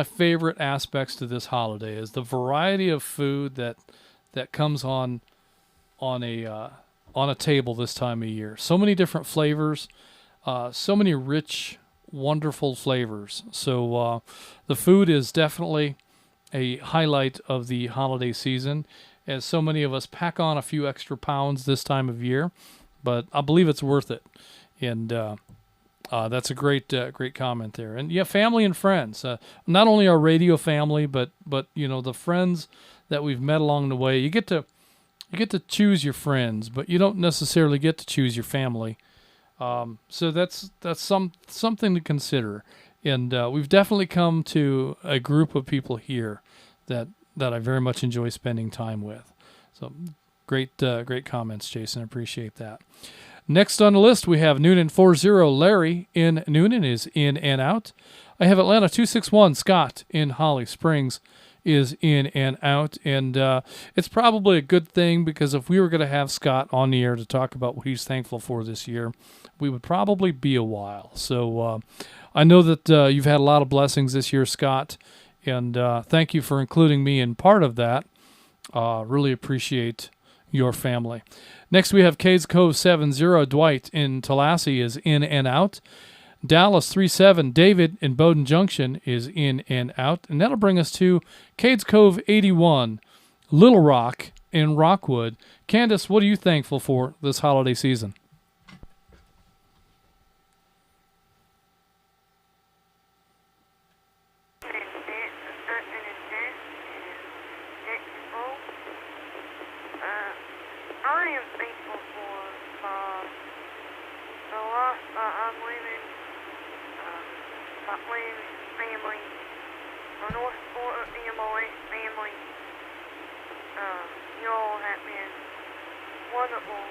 favorite aspects to this holiday. Is the variety of food that comes on a table this time of year. So many different flavors, so many rich, wonderful flavors. So the food is definitely a highlight of the holiday season, as so many of us pack on a few extra pounds this time of year, but I believe it's worth it. And that's a great comment there. And yeah, family and friends, not only our radio family, but the friends that we've met along the way. You get to choose your friends, but you don't necessarily get to choose your family. So that's something to consider. And we've definitely come to a group of people here that I very much enjoy spending time with. So great comments, Jason. Appreciate that. Next on the list, we have Noonan 40. Larry in Noonan is in and out. I have Atlanta 261. Scott in Holly Springs is in and out. And it's probably a good thing, because if we were going to have Scott on the air to talk about what he's thankful for this year, we would probably be a while. So I know that you've had a lot of blessings this year, Scott, and thank you for including me in part of that. Really appreciate your family. Next, we have Cades Cove 70. Dwight in Tallahassee is in and out. Dallas 37. David in Bowdoin Junction is in and out. And that'll bring us to Cades Cove 81. Little Rock in Rockwood. Candace, what are you thankful for this holiday season? family, my North Georgia GMRS family. You all have been wonderful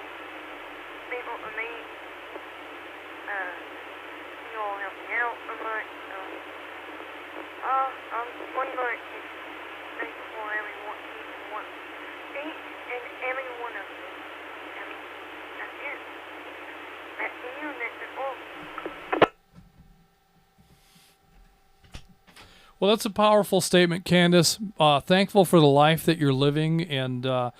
people to meet. You all help me out so much. I'm pretty much thankful for each and every one of you. I mean, that's it. Back to you, Mr. Wolf. Well, that's a powerful statement, Candace. Thankful for the life that you're living, and the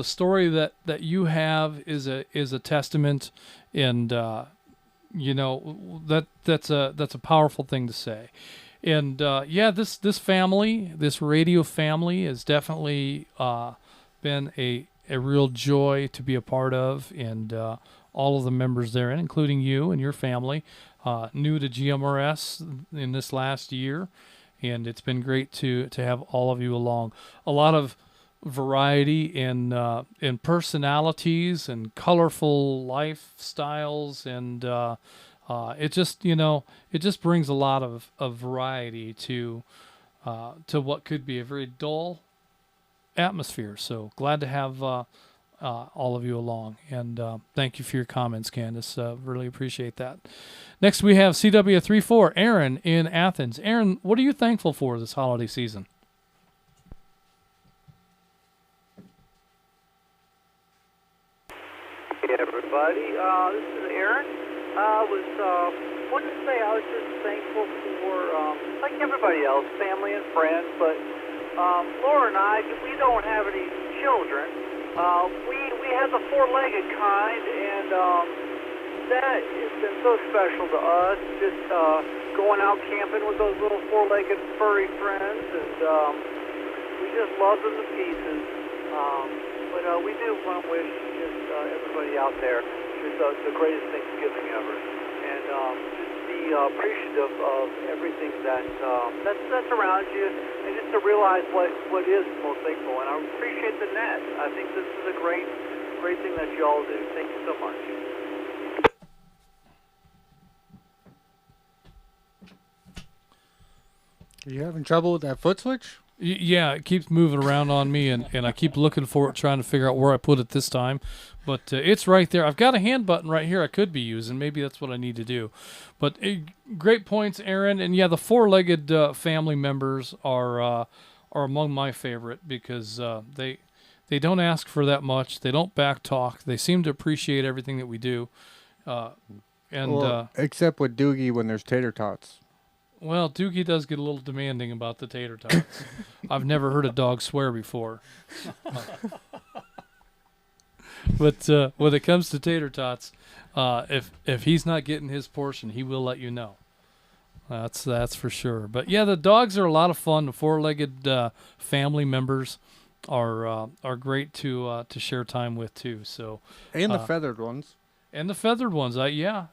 story that you have is a testament, and that's a powerful thing to say. And this family, this radio family, has definitely been a real joy to be a part of, and all of the members therein, including you and your family. New to GMRS in this last year, and it's been great to have all of you along. A lot of variety in personalities and colorful lifestyles, and it just brings a lot of variety to what could be a very dull atmosphere. So glad to have all of you along, and thank you for your comments, Candace. Really appreciate that. Next, we have CW34, Aaron in Athens. Aaron, what are you thankful for this holiday season? Hey, everybody. This is Aaron. I wanted to say I was just thankful for, like everybody else, family and friends, but Laura and I, we don't have any children. We have the four-legged kind, and that has been so special to us, just going out camping with those little four-legged furry friends, and we just love them to pieces. But we do want to wish just everybody out there just the greatest Thanksgiving ever, and just be appreciative of everything that's around you, and just to realize what is most thankful. And I appreciate the net. I think this is a great thing that you all do. Thank you so much. Are you having trouble with that foot switch? Yeah, it keeps moving around on me, and I keep looking for it, trying to figure out where I put it this time. But it's right there. I've got a hand button right here I could be using. Maybe that's what I need to do. But great points, Aaron. And yeah, the four-legged family members are among my favorite, because they don't ask for that much. They don't back talk. They seem to appreciate everything that we do. Except with Doogie when there's tater tots. Well, Doogie does get a little demanding about the tater tots. I've never heard a dog swear before. But when it comes to tater tots, if he's not getting his portion, he will let you know. That's for sure. But yeah, the dogs are a lot of fun. The four-legged family members are great to share time with too. So and the feathered ones. And the feathered ones. They're here.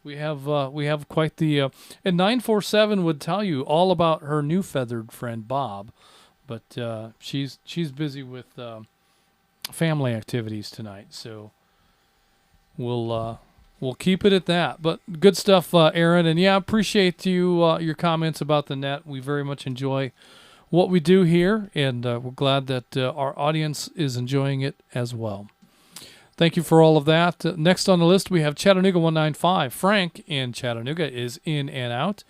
We have quite the and 947 would tell you all about her new feathered friend Bob, but she's busy with family activities tonight, so we'll keep it at that. But good stuff, Aaron, and yeah, appreciate your comments about the net. We very much enjoy what we do here, and we're glad that our audience is enjoying it as well. Thank you for all of that. Next on the list, we have Chattanooga 195. Frank in Chattanooga is in and out.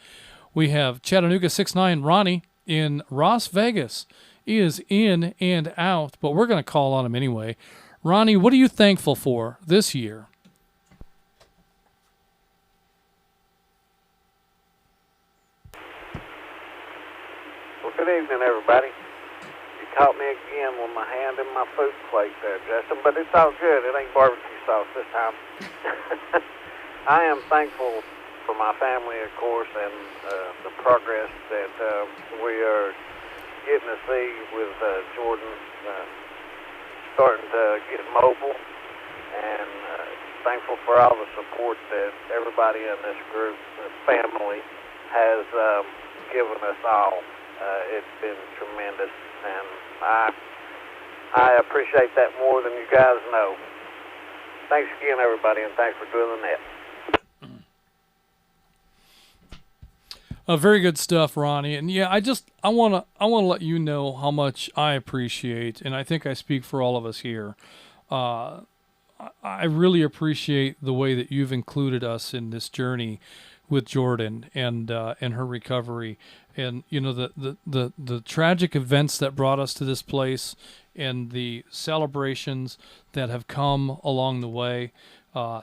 We have Chattanooga 69. Ronnie in Las Vegas is in and out, but we're going to call on him anyway. Ronnie, what are you thankful for this year? Well, good evening, everybody. You caught me again with my hand in my food plate there, Justin, but it's all good. It ain't barbecue sauce this time. I am thankful for my family, of course, and the progress that we are getting to see with Jordan starting to get mobile, and thankful for all the support that everybody in this group, the family, has given us all. It's been tremendous, and I appreciate that more than you guys know. Thanks again, everybody, and thanks for doing the net. Very good stuff, Ronnie. And yeah, I want to let you know how much I appreciate, and I think I speak for all of us here. I really appreciate the way that you've included us in this journey with Jordan and her recovery, and you know the tragic events that brought us to this place, and the celebrations that have come along the way.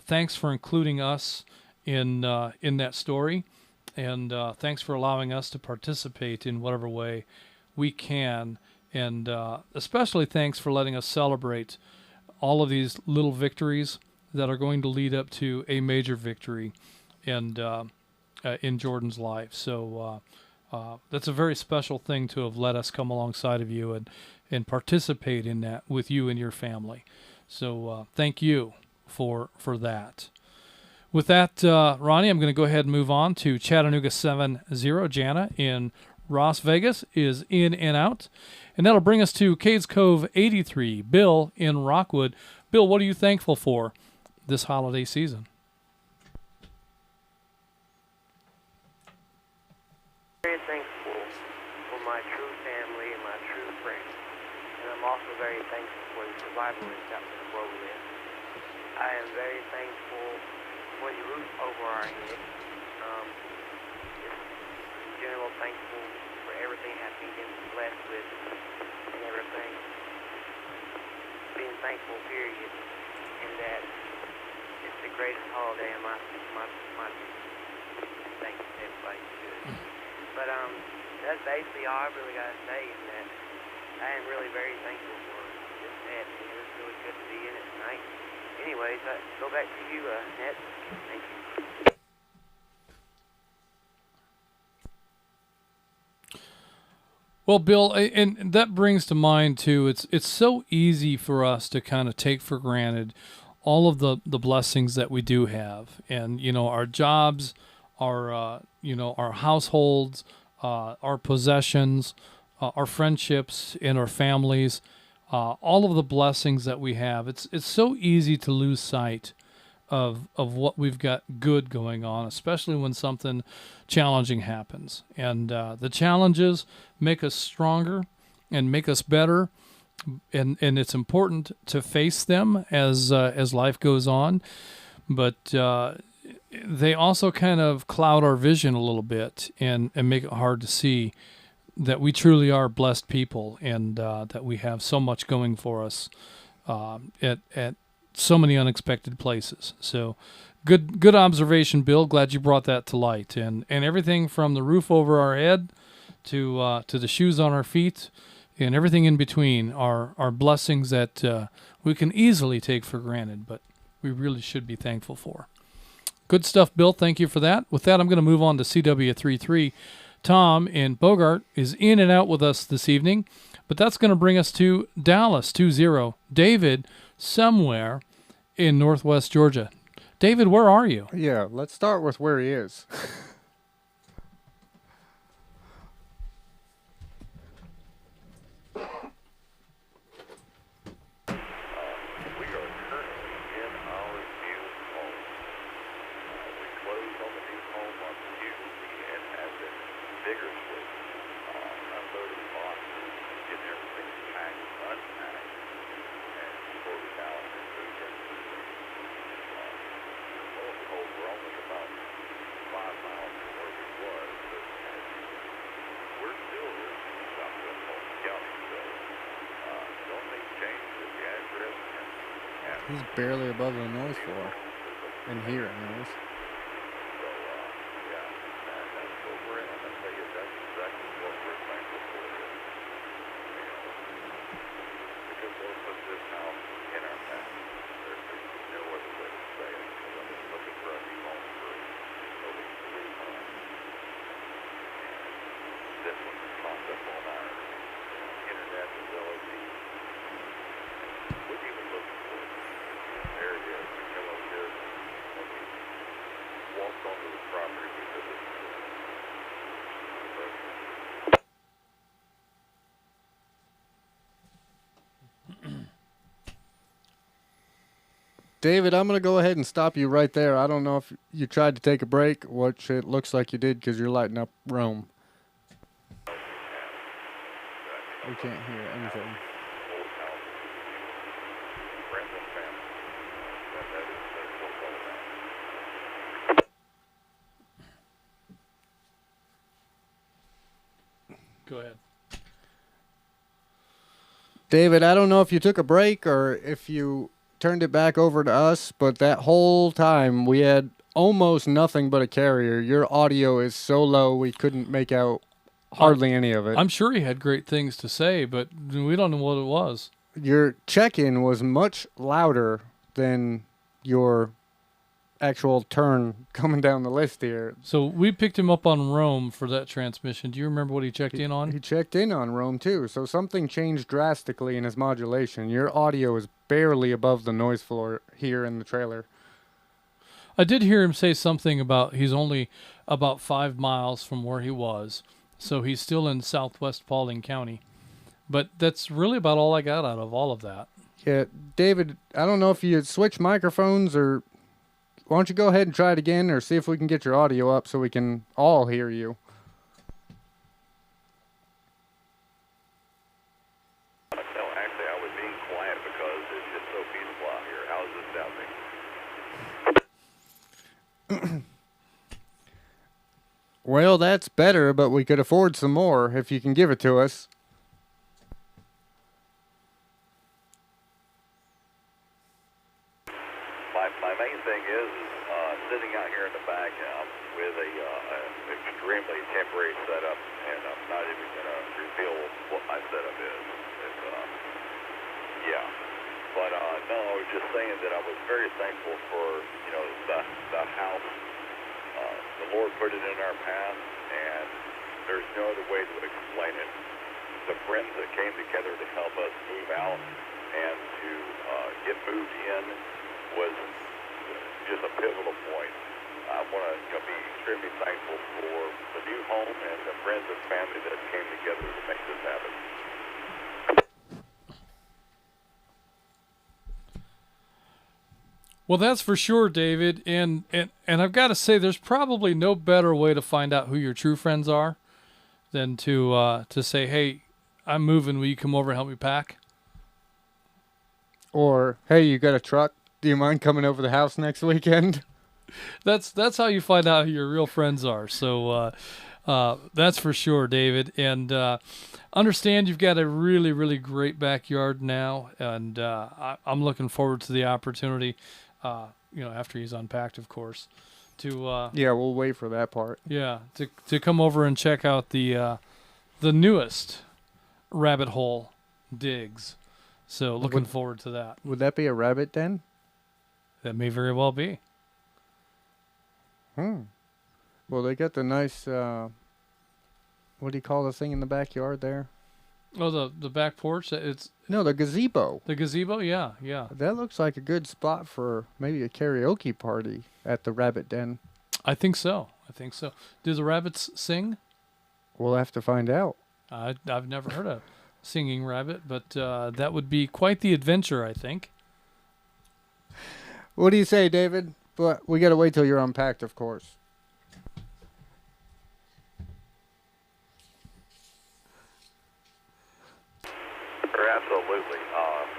Thanks for including us in that story. And thanks for allowing us to participate in whatever way we can. And especially thanks for letting us celebrate all of these little victories that are going to lead up to a major victory and in Jordan's life. So that's a very special thing to have let us come alongside of you and participate in that with you and your family. So thank you for that. With that, Ronnie, I'm going to go ahead and move on to Chattanooga 70. Jana in Las Vegas is in and out. And that'll bring us to Cades Cove 83. Bill in Rockwood. Bill, what are you thankful for this holiday season? Very thankful for my true family and my true friends. And I'm also very thankful for the survivalists out there where we live. I am very thankful for the roof over our head. Just in general, thankful for everything I've been blessed with and everything. Being thankful, period. And that it's the greatest holiday in my thanks to everybody good. But that's basically all I really got to say, is that I am really very thankful for this net. And it was really good to be in it tonight. Anyways, go back to you, Ned. Thank you. Well, Bill, and that brings to mind too. It's so easy for us to kind of take for granted all of the blessings that we do have, and you know, our jobs, our our households, our possessions, our friendships, and our families. All of the blessings that we have. It's so easy to lose sight of what we've got good going on, especially when something challenging happens. And the challenges make us stronger and make us better. And it's important to face them as life goes on. But they also kind of cloud our vision a little bit and make it hard to see that we truly are blessed people, and that we have so much going for us at so many unexpected places. So good observation, Bill. Glad you brought that to light. And everything from the roof over our head to the shoes on our feet and everything in between are blessings that we can easily take for granted, but we really should be thankful for. Good stuff, Bill. Thank you for that. With that, I'm going to move on to CW33. Tom in Bogart is in and out with us this evening, but that's going to bring us to Dallas 20. David, somewhere in Northwest Georgia. David, where are you? Yeah, let's start with where he is. We are currently in our new home. We closed on the new home on Tuesday and have been vigorously unloading boxes, getting everything packed, unpacked, and sorted out and moved into the He's barely above the noise floor. In here, anyways. So, yeah, that's what we're in. I tell you, that's exactly what we're thankful for. Because Lord put this house in our path. There's no other way to say it. Because I've been looking for a new home for over 3 months. And this one popped up on our internet and Zello feed. Wouldn't even look for it. There it is. We come over here and we walked onto the property because it's David, I'm going to go ahead and stop you right there. I don't know if you tried to take a break, which it looks like you did because you're lighting up Rome. We can't hear anything. Go ahead. David, I don't know if you took a break or if you turned it back over to us, but that whole time we had almost nothing but a carrier. Your audio is so low we couldn't make out hardly any of it. I'm sure he had great things to say, but we don't know what it was. Your check-in was much louder than your actual turn coming down the list here. So we picked him up on Rome for that transmission. Do you remember what he checked in on? He checked in on Rome too, so something changed drastically in his modulation. Your audio is barely above the noise floor here in the trailer. I did hear him say something about he's only about 5 miles from where he was, so he's still in southwest Paulding County. But that's really about all I got out of all of that. Yeah, David, I don't know if you switch microphones or why don't you go ahead and try it again or see if we can get your audio up so we can all hear you. No, actually, I was being quiet because it's just so peaceful out here. How's this sounding? Well, that's better, but we could afford some more if you can give it to us. My main thing is sitting out here in the back with a extremely temporary setup, and I'm not even going to reveal what my setup is. It's, yeah. But no, I was just saying that I was very thankful for, you know, the house. The Lord put it in our path, and there's no other way to explain it. The friends that came together to help us move out and to get moved in was just a pivotal point. I want to be extremely thankful for the new home and the friends and family that came together to make this happen. Well, that's for sure, David. And I've got to say, there's probably no better way to find out who your true friends are than to say, hey, I'm moving. Will you come over and help me pack? Or, hey, you got a truck? Do you mind coming over the house next weekend? That's how you find out who your real friends are. So that's for sure, David. And understand you've got a really, really great backyard now. And I'm looking forward to the opportunity, after he's unpacked, of course, to yeah, we'll wait for that part. Yeah, to come over and check out the newest rabbit hole digs. So looking forward to that. Would that be a rabbit den? That may very well be. Well, they got the nice, what do you call the thing in the backyard there? Oh, the back porch? No, the gazebo. The gazebo? Yeah. That looks like a good spot for maybe a karaoke party at the rabbit den. I think so. Do the rabbits sing? We'll have to find out. I've never heard a singing rabbit, but that would be quite the adventure, I think. What do you say, David? But we got to wait till you're unpacked, of course. Absolutely.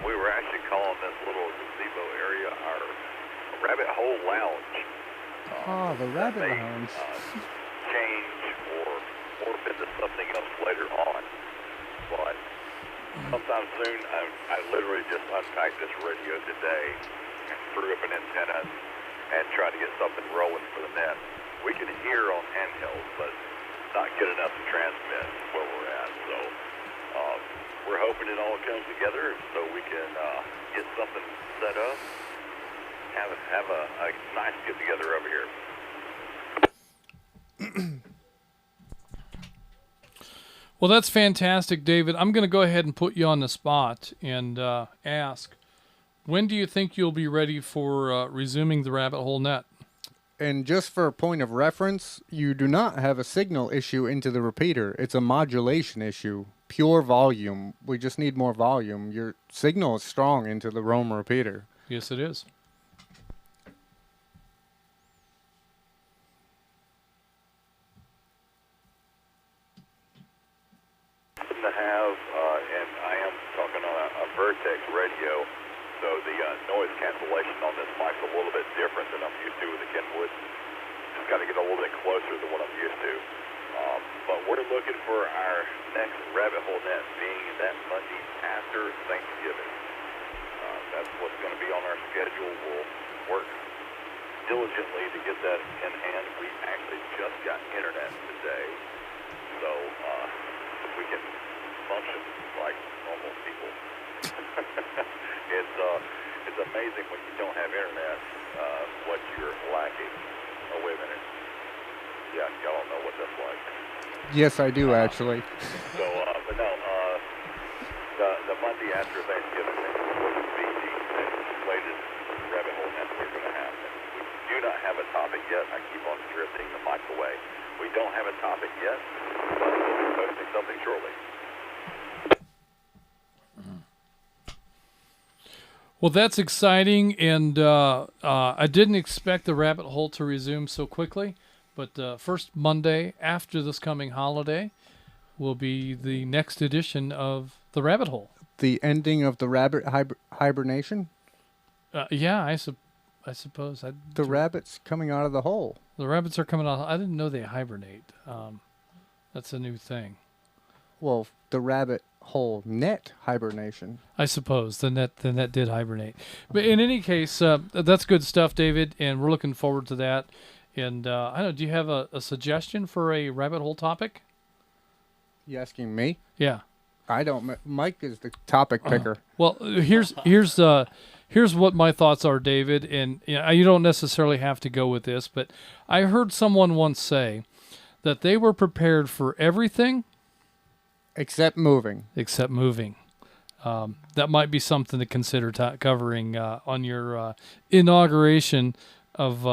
We were actually calling this little gazebo area our rabbit hole lounge. The rabbit lounge. Change or morph into something else later on. But sometime soon. I literally just unpacked this radio today and threw up an antenna and tried to get something rolling for the net. We can hear on handhelds, but not good enough to transmit where we're at. So we're hoping it all comes together so we can get something set up, have a nice get together over here. Well, that's fantastic, David. I'm going to go ahead and put you on the spot and ask, when do you think you'll be ready for resuming the Rabbit Hole Net? And just for a point of reference, you do not have a signal issue into the repeater. It's a modulation issue, pure volume. We just need more volume. Your signal is strong into the Roam repeater. Yes, it is. To have, and I am talking on a Vertex radio, so the noise cancellation on this mic's a little bit different than I'm used to with the Kenwood. Just got to get a little bit closer than what I'm used to. But we're looking for our next Rabbit Hole Net being that Monday after Thanksgiving. That's what's going to be on our schedule. We'll work diligently to get that in hand. We actually just got internet today, so we can function like normal people. It's amazing when you don't have internet what you're lacking. Oh, wait a minute. Yeah, y'all don't know what that's like. Yes, I do, actually. So, but no, the Monday after Thanksgiving would be the latest Rabbit Hole Net we're going to have. And we do not have a topic yet. I keep on drifting the mic away. We don't have a topic yet, but we'll be posting something shortly. Well, that's exciting, and I didn't expect the Rabbit Hole to resume so quickly, but first Monday after this coming holiday will be the next edition of the Rabbit Hole. The ending of the rabbit hibernation? Yeah, I suppose. The rabbit's coming out of the hole. The rabbits are coming out. I didn't know they hibernate. That's a new thing. Well, the Rabbit Hole Net hibernation. I suppose the net did hibernate. But in any case, that's good stuff, David, and we're looking forward to that. And I don't know, do you have a suggestion for a rabbit hole topic? You asking me? Yeah. I don't. Mike is the topic picker. Well, here's what my thoughts are, David, and you don't necessarily have to go with this, but I heard someone once say that they were prepared for everything except moving. Except moving. That might be something to consider covering on your inauguration of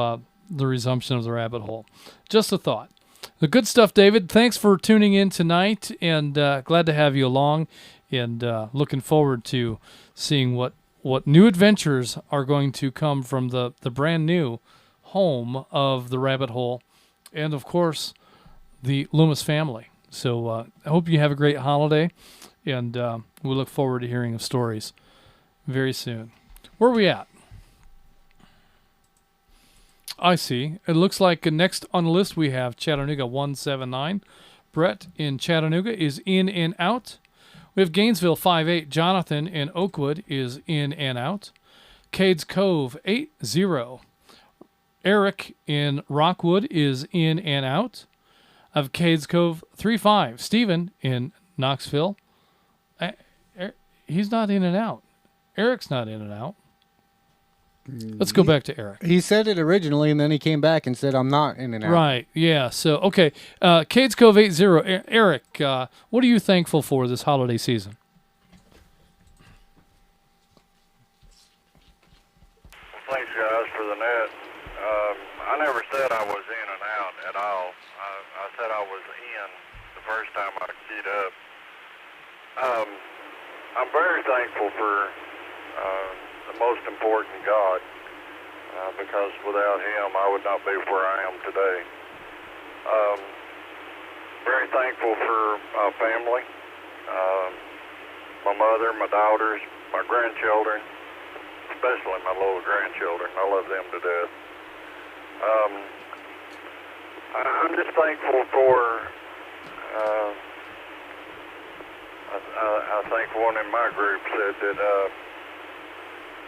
the resumption of the Rabbit Hole. Just a thought. The good stuff, David. Thanks for tuning in tonight, and glad to have you along, and looking forward to seeing what new adventures are going to come from the brand new home of the Rabbit Hole, and of course, the Loomis family. So I hope you have a great holiday, and we look forward to hearing of stories very soon. Where are we at? I see. It looks like next on the list we have Chattanooga 179. Brett in Chattanooga is in and out. We have Gainesville 58. Jonathan in Oakwood is in and out. Cades Cove 80. Eric in Rockwood is in and out. Of Cades Cove 35. Stephen in Knoxville. He's not in and out. Eric's not in and out. Let's go back to Eric. He said it originally, and then he came back and said, I'm not in and out. Right, yeah. So, okay. Cades Cove 80. Eric, what are you thankful for this holiday season? Thanks, guys, for the net. I never said I was in and out at all. I said I was in the first time I queued up. I'm very thankful for the most important God, because without Him I would not be where I am today. Very thankful for my family, my mother, my daughters, my grandchildren, especially my little grandchildren. I love them to death. I'm just thankful for I think one in my group said that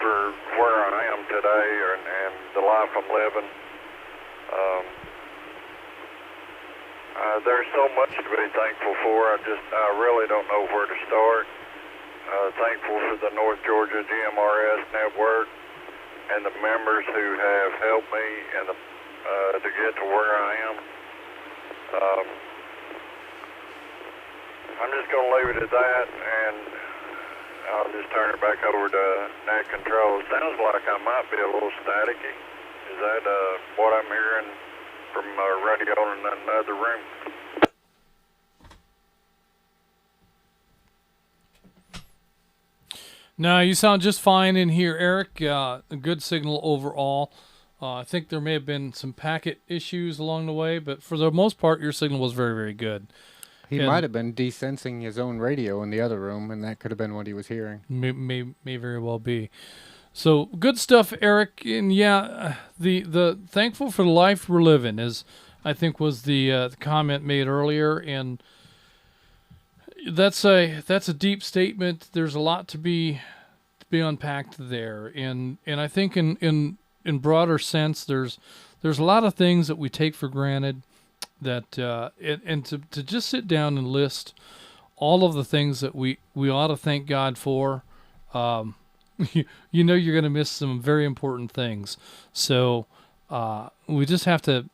for where I am today and the life I'm living, there's so much to be thankful for. I really don't know where to start. Thankful for the North Georgia GMRS Network and the members who have helped me and to get to where I am. I'm just going to leave it at that, and I'll just turn it back over to net control. It sounds like I might be a little staticky. Is that what I'm hearing from radio in another room? No, you sound just fine in here, Eric. A good signal overall. I think there may have been some packet issues along the way, but for the most part, your signal was very, very good. He might have been desensing his own radio in the other room, and that could have been what he was hearing. May very well be. So good stuff, Eric. And yeah, the thankful for the life we're living is, I think, was the comment made earlier, and that's a deep statement. There's a lot to be unpacked there, and I think in broader sense, there's a lot of things that we take for granted. That and to just sit down and list all of the things that we ought to thank God for, you know you're going to miss some very important things. So we just have to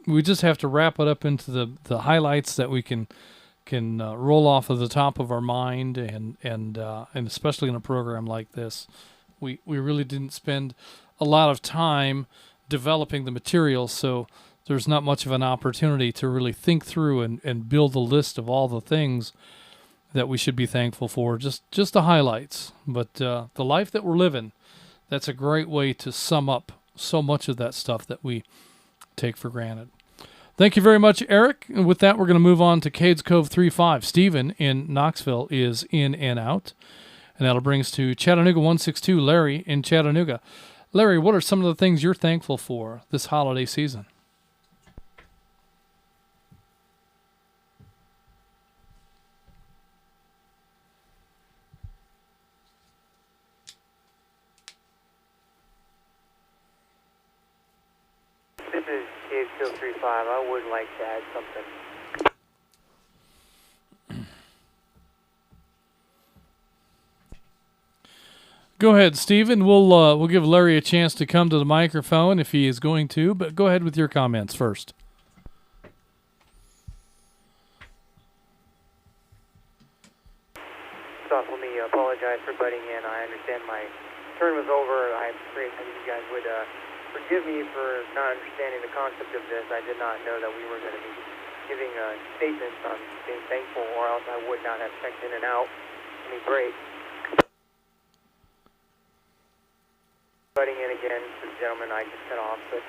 wrap it up into the highlights that we can roll off of the top of our mind, and especially in a program like this, we really didn't spend a lot of time developing the material, so there's not much of an opportunity to really think through and build a list of all the things that we should be thankful for, just the highlights. But the life that we're living, that's a great way to sum up so much of that stuff that we take for granted. Thank you very much, Eric. And with that, we're going to move on to Cades Cove 3-5. Stephen in Knoxville is in and out. And that'll bring us to Chattanooga 162, Larry in Chattanooga. Larry, what are some of the things you're thankful for this holiday season? This is Cave Kill 35. I would like to add something. Go ahead, Stephen. We'll give Larry a chance to come to the microphone if he is going to, but go ahead with your comments first. First off, let me apologize for butting in. I understand my turn was over. I pray that you guys would forgive me for not understanding the concept of this. I did not know that we were going to be giving statements on being thankful, or else I would not have checked in and out any break. Butting in again to the gentleman I just cut off, but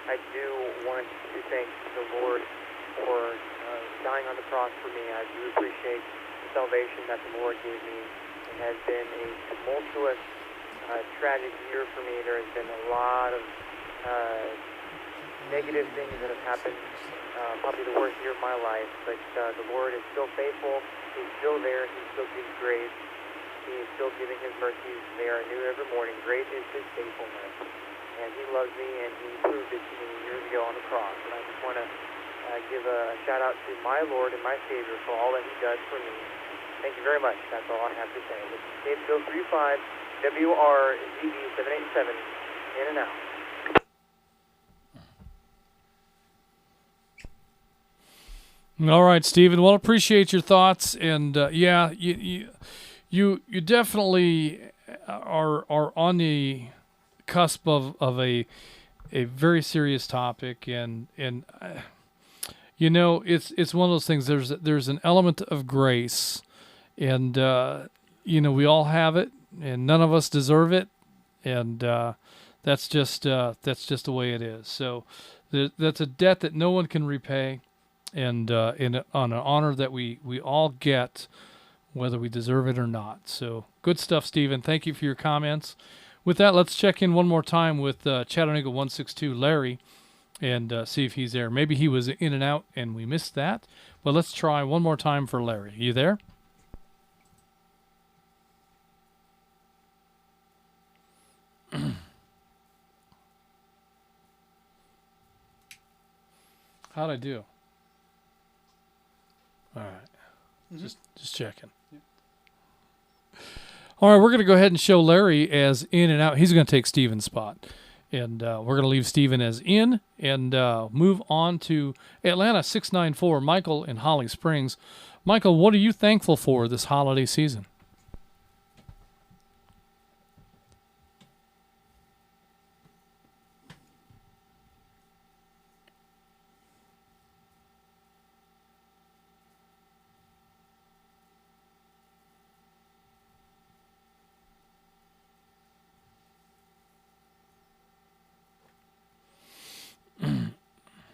I do want to thank the Lord for dying on the cross for me. I do appreciate the salvation that the Lord gave me. It has been a tumultuous, tragic year for me. There has been a lot of negative things that have happened, probably the worst year of my life, but the Lord is still faithful. He's still there. He still gives grace. He is still giving his mercies. They are new every morning. Great is his faithfulness. And he loves me, and he proved it to me years ago on the cross. And I just want to give a shout-out to my Lord and my Savior for all that he does for me. Thank you very much. That's all I have to say. This is Dave Bill 35, WRZB 787, in and out. All right, Stephen. Well, appreciate your thoughts, and yeah, you definitely are on the cusp of a very serious topic, and you know, it's one of those things. There's an element of grace, and you know, we all have it, and none of us deserve it, and that's just the way it is. So that's a debt that no one can repay, and on an honor that we all get, whether we deserve it or not. So good stuff, Stephen. Thank you for your comments. With that, let's check in one more time with Chattanooga 162, Larry, and see if he's there. Maybe he was in and out and we missed that, but let's try one more time for Larry. You there? How'd I do? All right. Just checking. All right, we're going to go ahead and show Larry as in and out. He's going to take Steven's spot. And we're going to leave Steven as in and move on to Atlanta 694, Michael in Holly Springs. Michael, what are you thankful for this holiday season?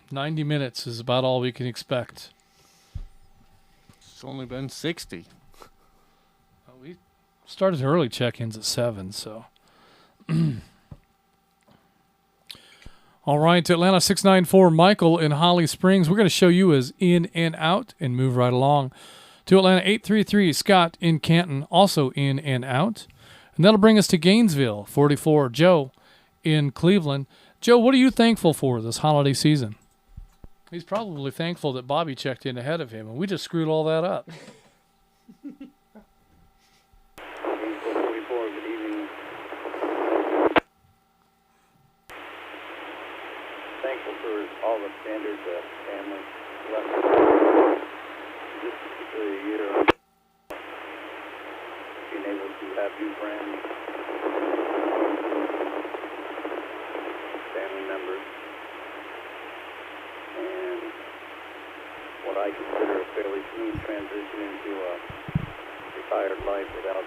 "90 minutes is about all we can expect." It's only been 60. We started early check-ins at 7, so. All right, Atlanta 694, Michael in Holly Springs. We're going to show you as in and out and move right along to Atlanta 833, Scott in Canton, also in and out. And that'll bring us to Gainesville, 44, Joe in Cleveland. Joe, what are you thankful for this holiday season? He's probably thankful that Bobby checked in ahead of him, and we just screwed all that up. Good evening. Thankful for all the standards that family left this particular year. Being able to have new friends, family members, and what I consider a fairly smooth transition into a retired life without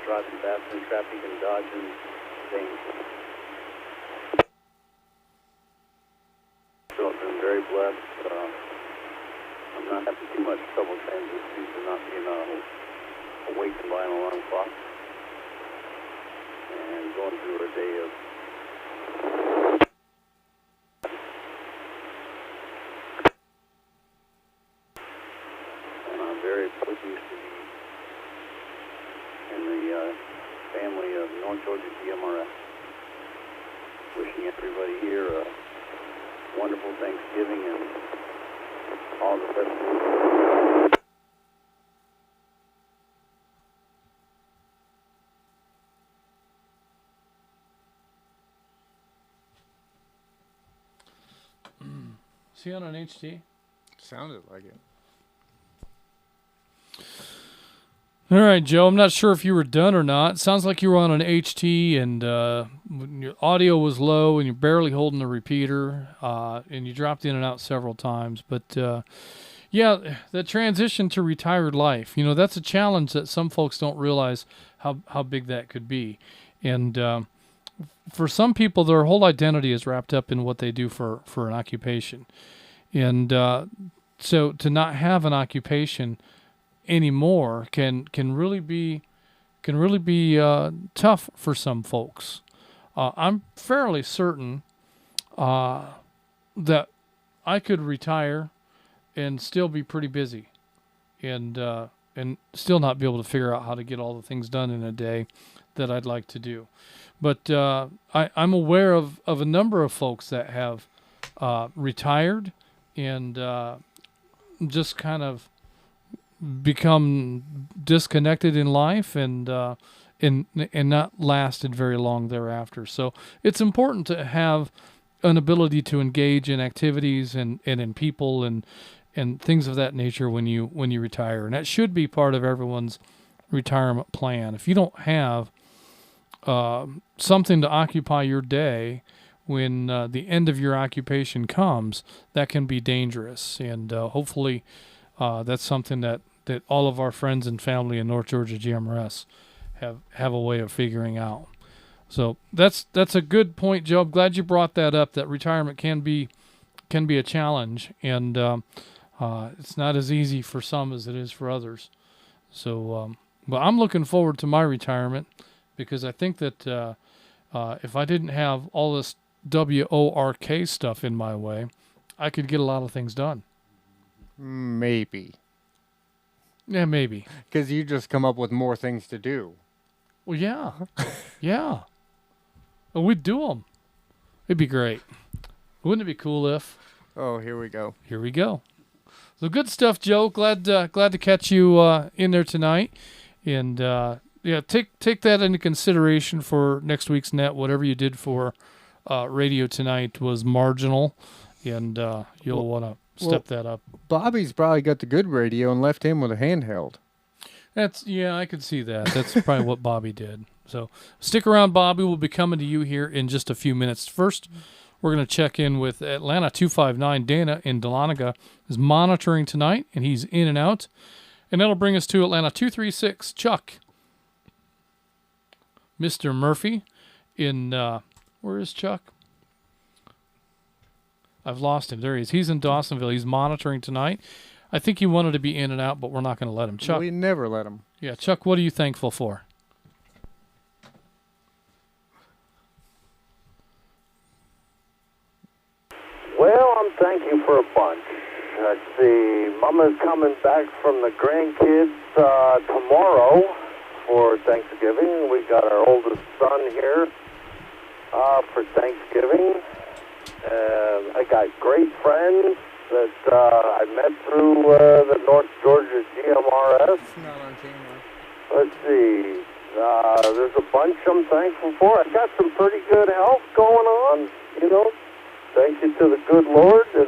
driving fast in traffic and dodging things. So I've been very blessed. I'm not having too much trouble transitioning to not being awakened by an alarm clock and going through a day of very pleased to be in the family of North Georgia GMRS. Wishing everybody here a wonderful Thanksgiving and all the best. Is he on an HT? Sounded like it. All right, Joe, I'm not sure if you were done or not. Sounds like you were on an HT and your audio was low and you're barely holding the repeater and you dropped in and out several times. But, yeah, the transition to retired life, that's a challenge that some folks don't realize how big that could be. And for some people, their whole identity is wrapped up in what they do for an occupation. And so to not have an occupation anymore can really be tough for some folks. I'm fairly certain that I could retire and still be pretty busy, and still not be able to figure out how to get all the things done in a day that I'd like to do. But I'm aware of a number of folks that have retired and just kind of become disconnected in life and not lasted very long thereafter. So it's important to have an ability to engage in activities and in people and things of that nature when you retire. And that should be part of everyone's retirement plan. If you don't have something to occupy your day when the end of your occupation comes, that can be dangerous. And hopefully that's something that all of our friends and family in North Georgia GMRS have a way of figuring out. So that's a good point, Joe. I'm glad you brought that up, that retirement can be a challenge, and it's not as easy for some as it is for others. So, but I'm looking forward to my retirement because I think that if I didn't have all this WORK stuff in my way, I could get a lot of things done. Maybe. Yeah, maybe. Because you just come up with more things to do. Well, yeah. Yeah. Oh, we'd do them. It'd be great. Wouldn't it be cool if? Oh, here we go. Here we go. So good stuff, Joe. Glad to catch you in there tonight, and yeah, take that into consideration for next week's net. Whatever you did for radio tonight was marginal, and you'll want to step that up. Bobby's probably got the good radio and left him with a handheld. I could see that. That's probably what Bobby did. So stick around, Bobby. We'll be coming to you here in just a few minutes. First, we're going to check in with Atlanta 259. Dana in Dahlonega is monitoring tonight, and he's in and out. And that'll bring us to Atlanta 236. Chuck. Mr. Murphy in, where is Chuck? I've lost him. There he is. He's in Dawsonville. He's monitoring tonight. I think he wanted to be in and out, but we're not going to let him. Chuck. We never let him. Yeah, Chuck, what are you thankful for? Well, I'm thanking for a bunch. Let's see, Mama's coming back from the grandkids tomorrow for Thanksgiving. We got our oldest son here for Thanksgiving. I got great friends that I met through the North Georgia GMRS. Not on camera. Let's see, there's a bunch I'm thankful for. I got some pretty good health going on, you know. Thank you to the good Lord, and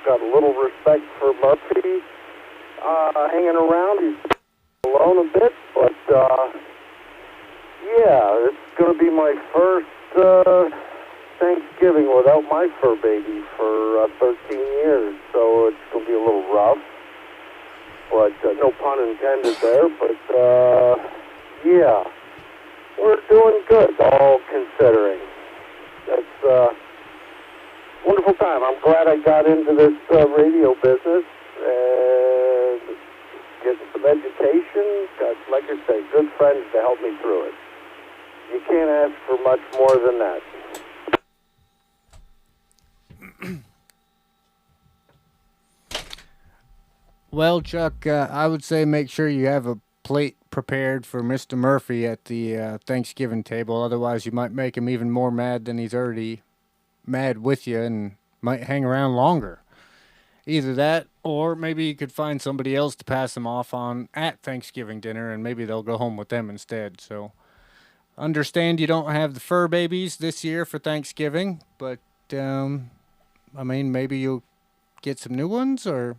got a little respect for Murphy hanging around. He's alone a bit, but yeah, it's going to be my first Thanksgiving without my fur baby for 13 years, so it's going to be a little rough. But no pun intended there, but yeah, we're doing good, all considering. That's wonderful time. I'm glad I got into this radio business and getting some education. Got, like I say, good friends to help me through it. You can't ask for much more than that. Well, Chuck, I would say make sure you have a plate prepared for Mr. Murphy at the Thanksgiving table. Otherwise, you might make him even more mad than he's already mad with you and might hang around longer. Either that, or maybe you could find somebody else to pass him off on at Thanksgiving dinner, and maybe they'll go home with them instead. So, understand you don't have the fur babies this year for Thanksgiving, but, I mean, maybe you'll get some new ones, or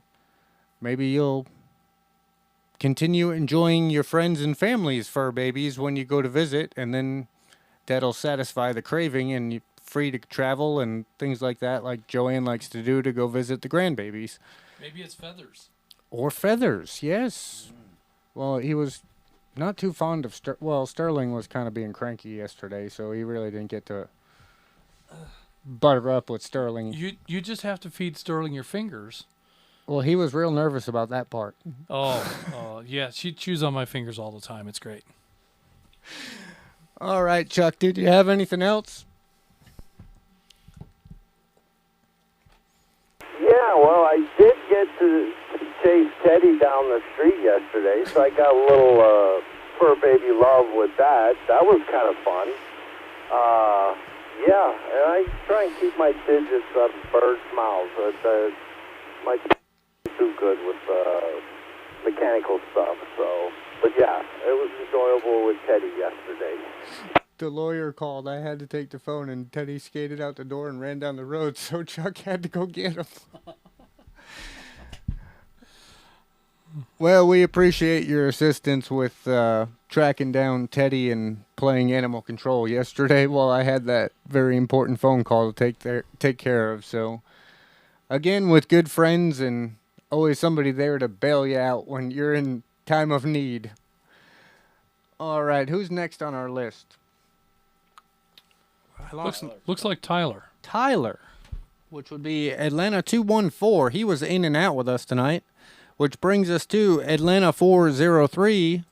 maybe you'll continue enjoying your friends and family's fur babies when you go to visit, and then that'll satisfy the craving, and you're free to travel and things like that, like Joanne likes to do to go visit the grandbabies. Maybe it's feathers. Or feathers, yes. Well, he was not too fond of Sterling was kind of being cranky yesterday, so he really didn't get to butter up with Sterling. You just have to feed Sterling your fingers. Well, he was real nervous about that part. Oh, yeah. She chews on my fingers all the time. It's great. All right, Chuck, did you have anything else? Yeah, well, I did get to chase Teddy down the street yesterday, so I got a little fur baby love with that. That was kind of fun. Yeah, and I try and keep my digits out of birds' mouths. My too good with mechanical stuff, so. But yeah, it was enjoyable with Teddy yesterday. The lawyer called. I had to take the phone, and Teddy skated out the door and ran down the road, so Chuck had to go get him. Well, we appreciate your assistance with tracking down Teddy and playing animal control yesterday while I had that very important phone call to take care of. So, again, with good friends and always somebody there to bail you out when you're in time of need. All right, who's next on our list? Looks like Tyler. Tyler, which would be Atlanta 214. He was in and out with us tonight, which brings us to Atlanta 403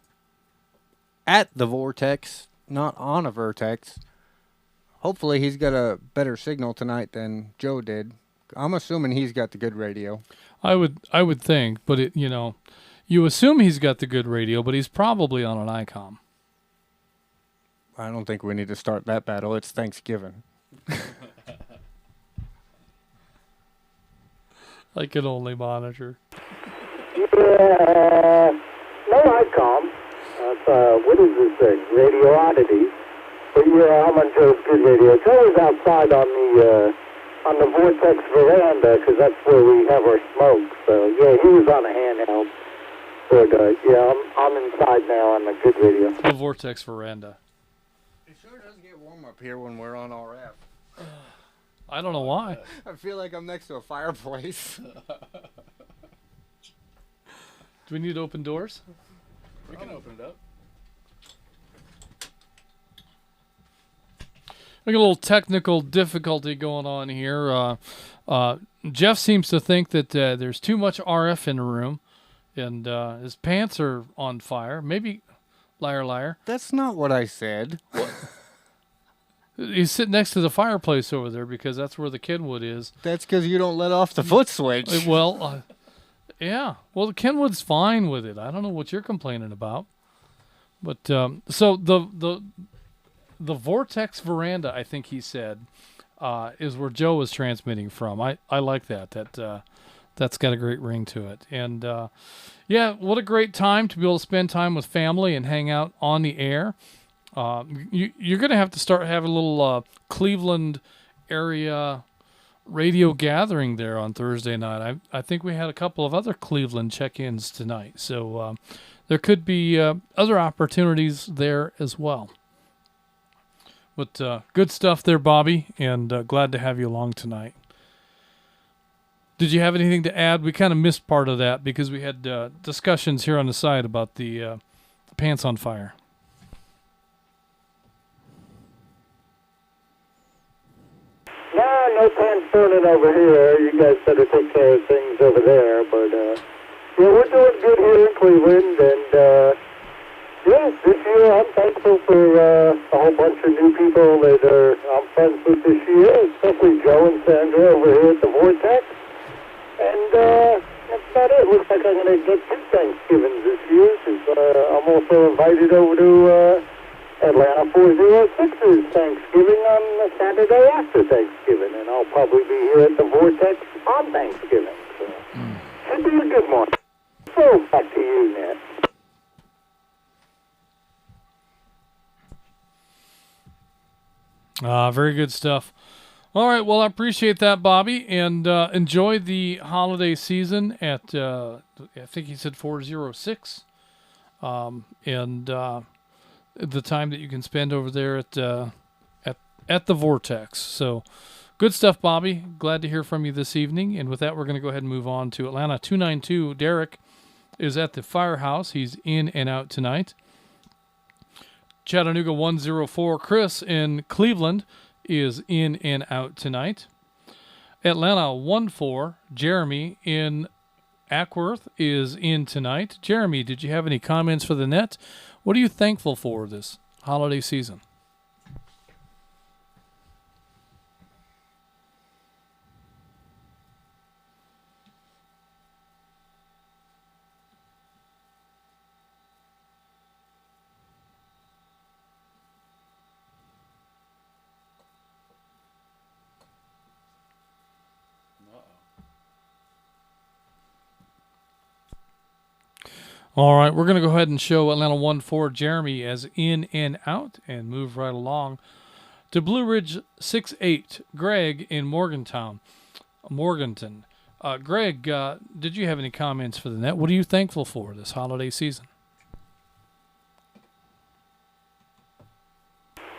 at the Vortex, not on a Vertex. Hopefully he's got a better signal tonight than Joe did. I'm assuming he's got the good radio. I would think, but you assume he's got the good radio, but he's probably on an ICOM. I don't think we need to start that battle. It's Thanksgiving. I can only monitor. Yeah, no ICOM. What is this thing? Radio Oddity. But yeah, I'm on Joe's Good Radio. Joe is outside on the Vortex veranda because that's where we have our smoke. So yeah, he was on a handheld. But yeah, I'm inside now on the Good Radio. The Vortex veranda. It sure does get warm up here when we're on RF. I don't know why. I feel like I'm next to a fireplace. Do we need to open doors? We can open it up. We got a little technical difficulty going on here. Jeff seems to think that there's too much RF in the room, and his pants are on fire. Maybe, liar. That's not what I said. He's sitting next to the fireplace over there because that's where the Kenwood is. That's because you don't let off the foot switch. Yeah. Well, the Kenwood's fine with it. I don't know what you're complaining about. But so the Vortex veranda, I think he said, is where Joe was transmitting from. I like that. That's got a great ring to it. And yeah, what a great time to be able to spend time with family and hang out on the air. You're going to have to start having a little Cleveland area radio gathering there on Thursday night. I think we had a couple of other Cleveland check-ins tonight. So there could be other opportunities there as well. But good stuff there, Bobby, and glad to have you along tonight. Did you have anything to add? We kind of missed part of that because we had discussions here on the side about the pants on fire. No pants burning over here. You guys better take care of things over there. But yeah, we're doing good here in Cleveland, and yeah, this year I'm thankful for a whole bunch of new people that I'm friends with this year, especially Joe and Sandra over here at the Vortex. And that's about it. Looks like I'm going to get 2 Thanksgivings this year, because I'm also invited over to Atlanta 406's Thanksgiving on the Saturday after Thanksgiving, and I'll probably be here at the Vortex on Thanksgiving. So should be a good one. So back to you, Ned. Very good stuff. All right, well, I appreciate that, Bobby, and enjoy the holiday season at, I think he said 406, and the time that you can spend over there at the Vortex. So good stuff, Bobby. Glad to hear from you this evening. And with that, we're going to go ahead and move on to Atlanta 292. Derek is at the Firehouse. He's in and out tonight. Chattanooga 104. Chris in Cleveland is in and out tonight. Atlanta 14. Jeremy in Ackworth is in tonight. Jeremy, did you have any comments for the net? What are you thankful for this holiday season? All right, we're going to go ahead and show Atlanta 1-4 Jeremy as in and out and move right along to Blue Ridge 6-8 Greg in Morganton. Greg, did you have any comments for the net? What are you thankful for this holiday season?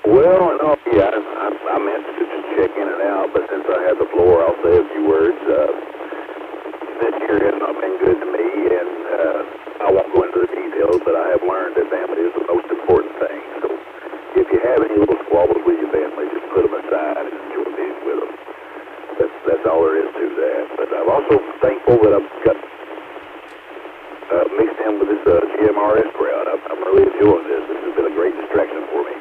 Well, no, yeah, I meant to just check in and out, but since I have the floor, I'll say a few words. This year has not been good to me, and I won't go into the details, but I have learned that family is the most important thing. So if you have any little squabbles with your family, just put them aside and enjoy being with them. That's all there is to that. But I'm also thankful that I've got mixed in with this GMRS crowd. I'm really enjoying this. This has been a great distraction for me.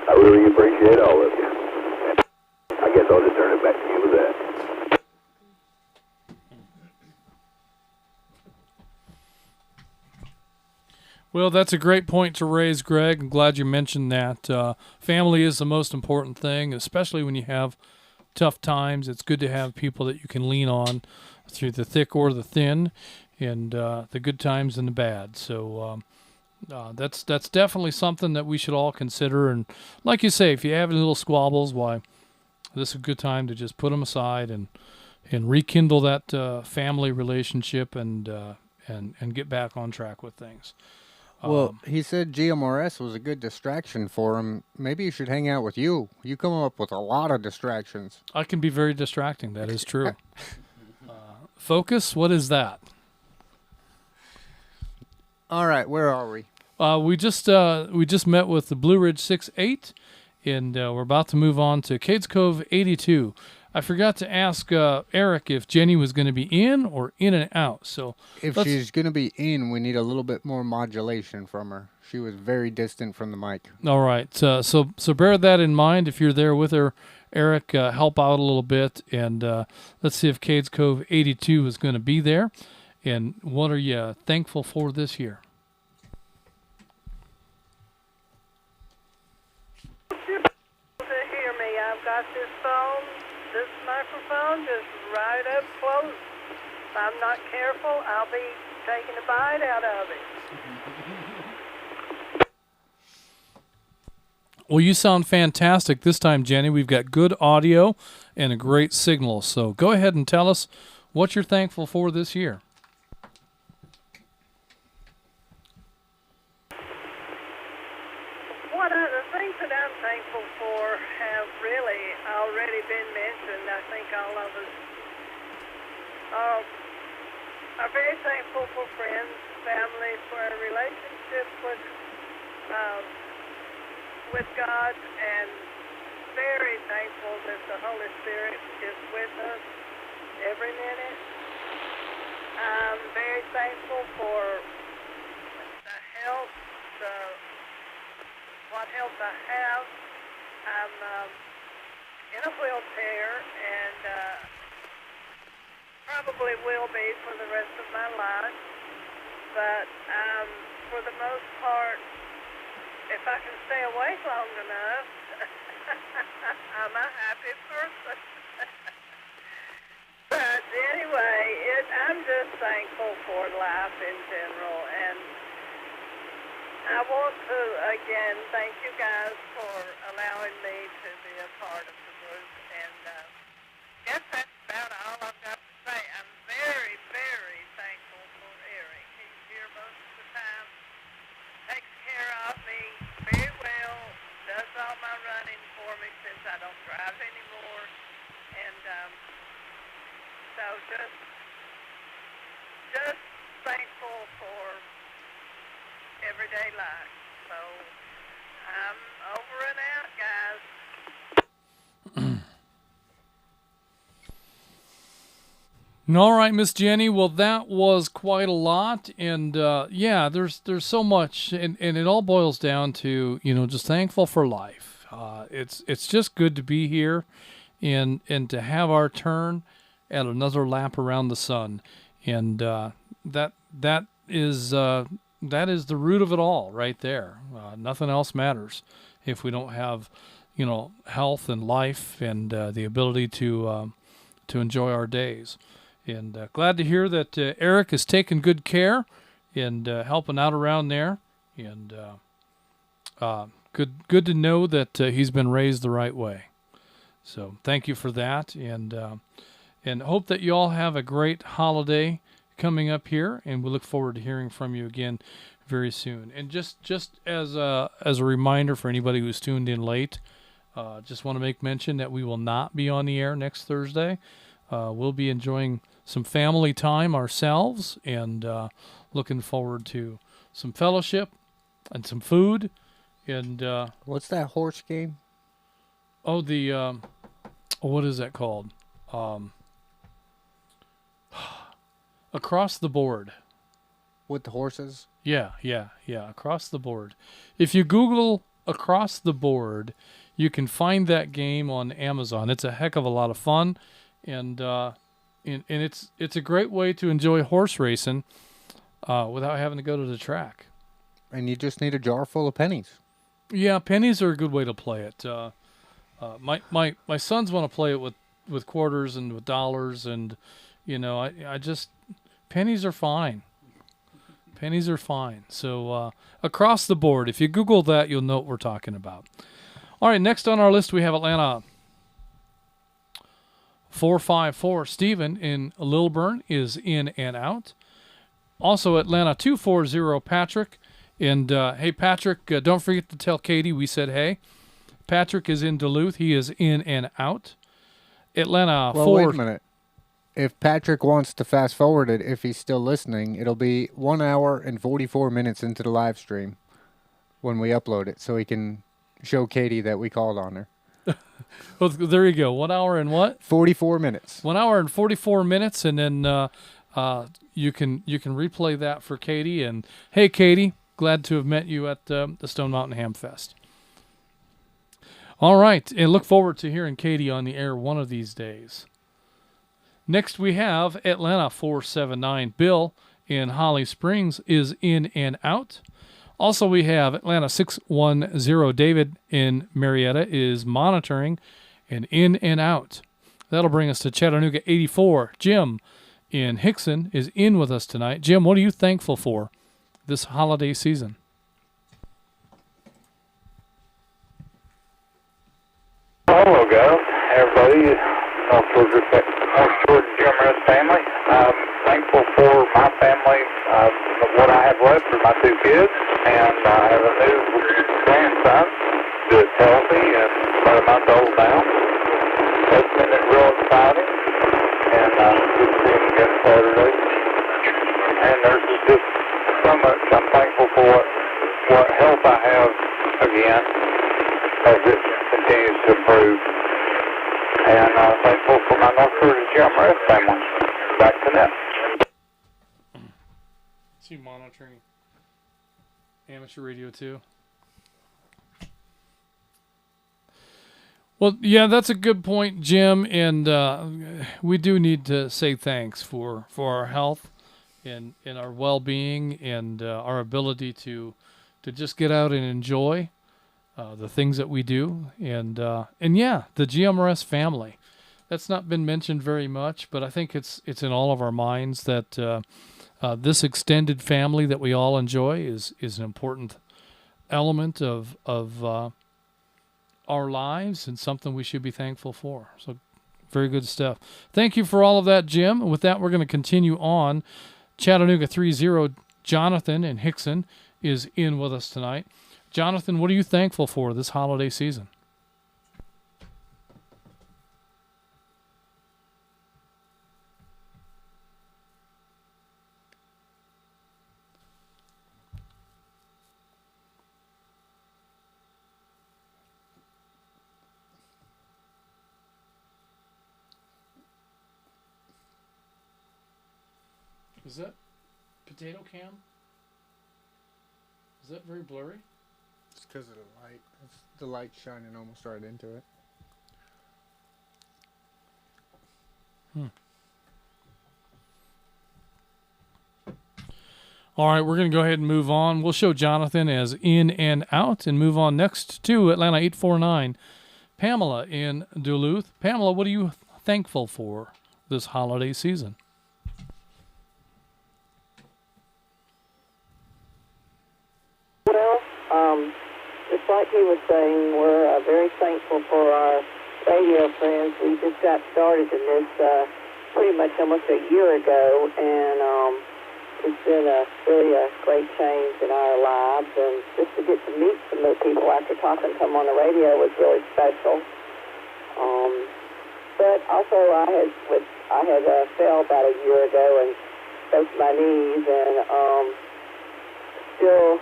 I really appreciate all of you. And I guess I'll just turn it back to you with that. Well, that's a great point to raise, Greg. I'm glad you mentioned that. Family is the most important thing, especially when you have tough times. It's good to have people that you can lean on through the thick or the thin, and the good times and the bad. So that's definitely something that we should all consider. And like you say, if you have any little squabbles, why, this is a good time to just put them aside and rekindle that family relationship and get back on track with things. Well, he said GMRS was a good distraction for him. Maybe he should hang out with you. You come up with a lot of distractions. I can be very distracting. That is true. Focus, what is that? All right, where are we? We just met with the Blue Ridge 6-8, and we're about to move on to Cades Cove 82. I forgot to ask Eric if Jenny was going to be in or in and out. So if she's going to be in, we need a little bit more modulation from her. She was very distant from the mic. All right. So bear that in mind. If you're there with her, Eric, help out a little bit. And let's see if Cades Cove 82 is going to be there. And what are you thankful for this year? To hear me, I've got this microphone just right up close. If I'm not careful, I'll be taking a bite out of it. Well, you sound fantastic this time, Jenny. We've got good audio and a great signal. So go ahead and tell us what you're thankful for this year. The things that I'm thankful for have really already been mentioned. I think all of us are very thankful for friends, family, for a relationship with God, and very thankful that the Holy Spirit is with us every minute. I'm very thankful for the health, what health I have. I'm in a wheelchair and probably will be for the rest of my life. But for the most part, if I can stay awake long enough, I'm a happy person. But anyway, I'm just thankful for life in general, and I want to, again, thank you guys for allowing me to be a part of the group, and guess that's about all I've got to say. I'm very, very thankful for Eric. He's here most of the time, takes care of me very well, does all my running for me since I don't drive anymore, and so just thankful for everyday life. So I'm over and out, guys. All right, Miss Jenny. Well, that was quite a lot, and yeah, there's so much, and it all boils down to just thankful for life. It's just good to be here, and to have our turn at another lap around the sun, and that is the root of it all, right there. Nothing else matters if we don't have health and life and the ability to enjoy our days. And glad to hear that Eric is taking good care and helping out around there. And good to know that he's been raised the right way. So thank you for that, and hope that you all have a great holiday coming up here. And we look forward to hearing from you again very soon. And just as a reminder for anybody who's tuned in late, just want to make mention that we will not be on the air next Thursday. We'll be enjoying some family time ourselves, and looking forward to some fellowship and some food. And what's that horse game? Oh, the what is that called? Across the board. With the horses? Yeah. Across the board. If you Google Across the Board, you can find that game on Amazon. It's a heck of a lot of fun, and it's a great way to enjoy horse racing without having to go to the track. and you just need a jar full of pennies. Yeah, pennies are a good way to play it. My sons want to play it with quarters and with dollars, and I just pennies are fine. Pennies are fine. So across the board, if you Google that, you'll know what we're talking about. All right, next on our list we have Atlanta 454. Stephen in Lilburn is in and out. Also Atlanta 240. Patrick. And hey, Patrick, don't forget to tell Katie we said hey. Patrick is in Duluth. He is in and out. Atlanta 4. Wait a minute. If Patrick wants to fast forward it, if he's still listening, it'll be 1 hour and 44 minutes into the live stream when we upload it, so he can show Katie that we called on her. Well, there you go. 1 hour and what? 44 minutes. 1 hour and 44 minutes, and then you can replay that for Katie. And hey, Katie, glad to have met you at the Stone Mountain Ham Fest. All right, and look forward to hearing Katie on the air one of these days. Next, we have Atlanta 479. Bill in Holly Springs is in and out. Also, we have Atlanta 610. David in Marietta is monitoring and in and out. That'll bring us to Chattanooga 84. Jim in Hickson is in with us tonight. Jim, what are you thankful for this holiday season? Hello, guys. Everybody, North Georgia GMRS family. I'm thankful for my family, what I have left for my 2 kids, and I have a new grandson that's healthy and about a month old now. That's been real exciting, and good to see him again Saturday. And there's just so much I'm thankful for what health I have again as it continues to improve. And thankful for my North Georgia GMRS family. Back to net. Is he monitoring amateur radio too? Well, yeah, that's a good point, Jim. And we do need to say thanks for our health and our well-being and our ability to just get out and enjoy the things that we do, and yeah, the GMRS family. That's not been mentioned very much, but I think it's in all of our minds that this extended family that we all enjoy is an important element of our lives and something we should be thankful for. So very good stuff. Thank you for all of that, Jim. And with that, we're going to continue on. Chattanooga 30. Jonathan in Hickson is in with us tonight. Jonathan, what are you thankful for this holiday season? Is that potato cam? Is that very blurry? It's because of the light. It's the light shining almost right into it. All right, we're going to go ahead and move on. We'll show Jonathan as in and out and move on next to Atlanta 849. Pamela in Duluth. Pamela, what are you thankful for this holiday season? Well, just like he was saying, we're very thankful for our radio friends. We just got started in this pretty much almost a year ago, and it's been really a great change in our lives. And just to get to meet some of the people after talking to them on the radio was really special. But also, I had fell about a year ago and broke my knees, and still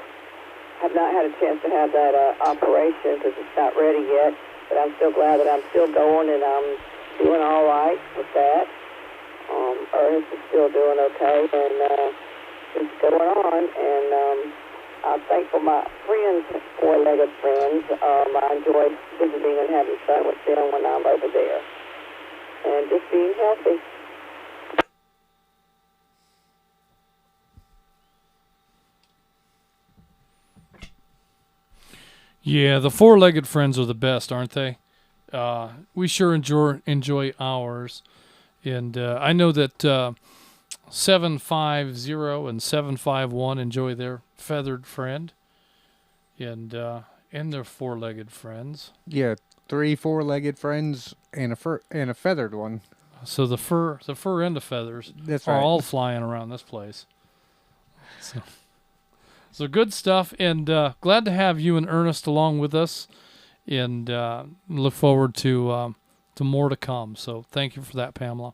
have not had a chance to have that operation because it's not ready yet. But I'm still glad that I'm still going, and I'm doing all right with that. Ernest is still doing okay, and just going on. And I'm thankful my friends, four-legged friends. I enjoy visiting and having fun with them when I'm over there. And just being healthy. Yeah, the four-legged friends are the best, aren't they? We sure enjoy ours. And I know that 750 and 751 enjoy their feathered friend. And their four-legged friends. Yeah, 3 four-legged friends and a feathered one. So the fur and the feathers That's are right. all flying around this place. So good stuff, and glad to have you and Ernest along with us, and look forward to more to come. So thank you for that, Pamela.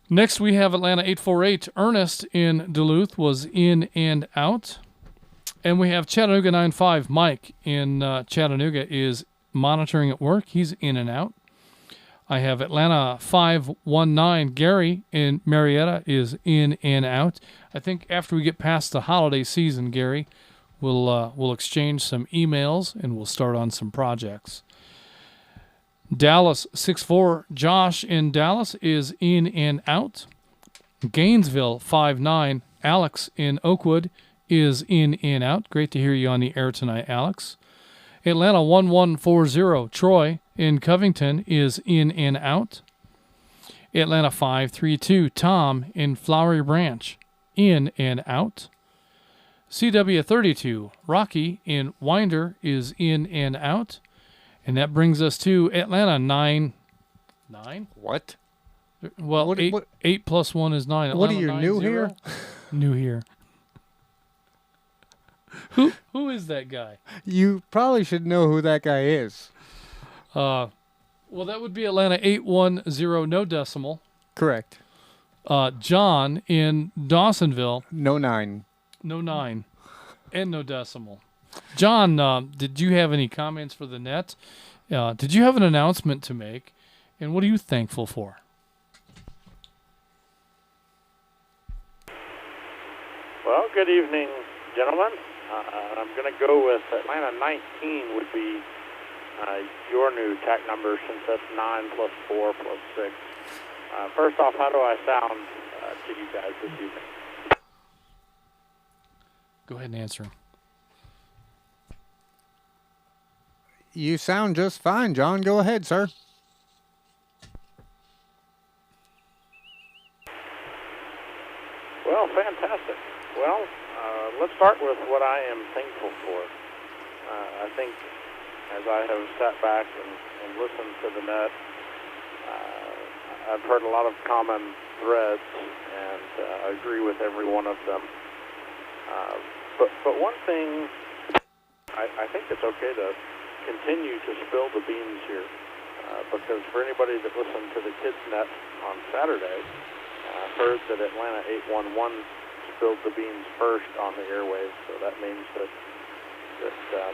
Next, we have Atlanta 848. Ernest in Duluth was in and out. And we have Chattanooga 95. Mike in Chattanooga is monitoring at work. He's in and out. I have Atlanta 519. Gary in Marietta is in and out. I think after we get past the holiday season, Gary, we'll exchange some emails and we'll start on some projects. Dallas 64. Josh in Dallas is in and out. Gainesville 59. Alex in Oakwood is in and out. Great to hear you on the air tonight, Alex. Atlanta 1140. Troy in Covington is in and out. Atlanta 532. Tom in Flowery Branch, in and out. CW 32. Rocky in Winder is in and out. And that brings us to Atlanta 9. What? Well, What- 8, what- 8 plus 1 is 9. What are Atlanta you, new 90. here? New here. Who is that guy? You probably should know who that guy is. Well, that would be Atlanta 810, no decimal. Correct. John in Dawsonville. No 9. No 9. And no decimal. John, did you have any comments for the net? Did you have an announcement to make? And what are you thankful for? Well, good evening, gentlemen. I'm going to go with Atlanta 19 would be your new TAC number since that's 9 plus 4 plus 6. First off, how do I sound to you guys this evening? Go ahead and answer him. You sound just fine, John. Go ahead, sir. Well, fantastic. Well, let's start with what I am thankful for. I think as I have sat back and listened to the net, I've heard a lot of common threads, and I agree with every one of them. But one thing, I think it's okay to continue to spill the beans here, because for anybody that listened to the Kids Net on Saturday, heard that Atlanta 811 spilled the beans first on the airwaves, so that means that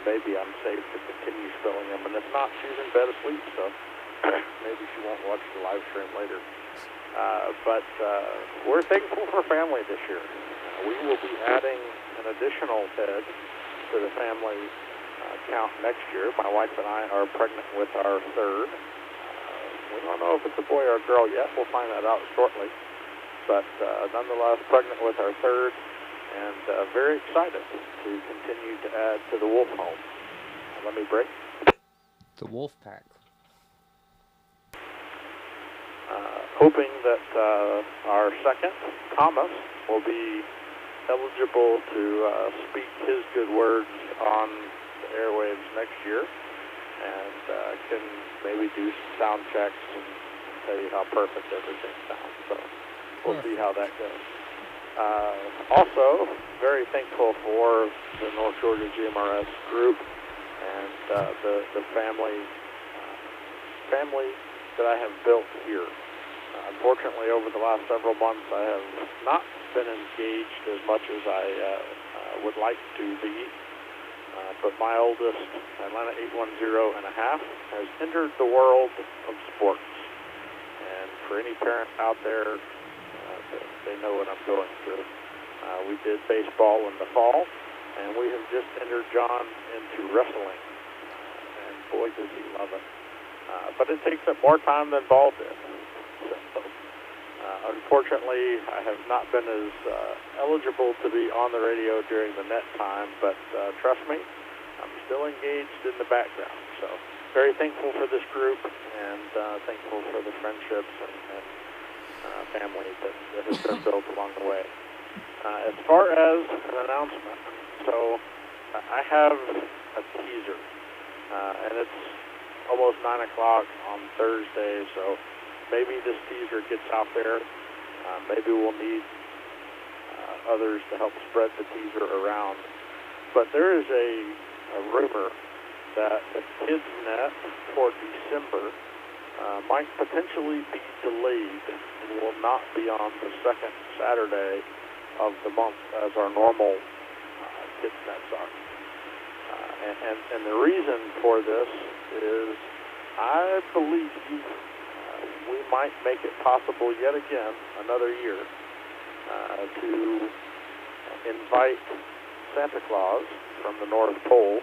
maybe I'm safe to continue spilling them, and if not, she's in bed asleep, so maybe she won't watch the live stream later. But we're thankful for family this year. We will be adding an additional bed to the family count next year. My wife and I are pregnant with our third. We don't know if it's a boy or a girl yet. We'll find that out shortly. But nonetheless, pregnant with our third, and very excited to continue to add to the Wolf home. Let me break. The Wolf Pack. Hoping that our second, Thomas, will be eligible to speak his good words on the airwaves next year, and can maybe do some sound checks and tell you how perfect everything sounds. So we'll see how that goes. Also, very thankful for the North Georgia GMRS group and the family that I have built here. Unfortunately, over the last several months, I have not been engaged as much as I would like to be. But my oldest, Atlanta 810 and a half, has entered the world of sports. And for any parent out there, they know what I'm going through. We did baseball in the fall, and we have just entered John into wrestling. And boy, does he love it. But it takes up more time than ball did. So, unfortunately, I have not been as eligible to be on the radio during the net time, but trust me, I'm still engaged in the background. So very thankful for this group, and thankful for the friendships and family that has been built along the way. As far as an announcement, so I have a teaser, and it's almost 9 o'clock on Thursday, so maybe this teaser gets out there. Maybe we'll need others to help spread the teaser around. But there is a rumor that the Kids Net for December might potentially be delayed and will not be on the second Saturday of the month as our normal Kids Nets are. And the reason for this is I believe we might make it possible yet again, another year, to invite Santa Claus from the North Pole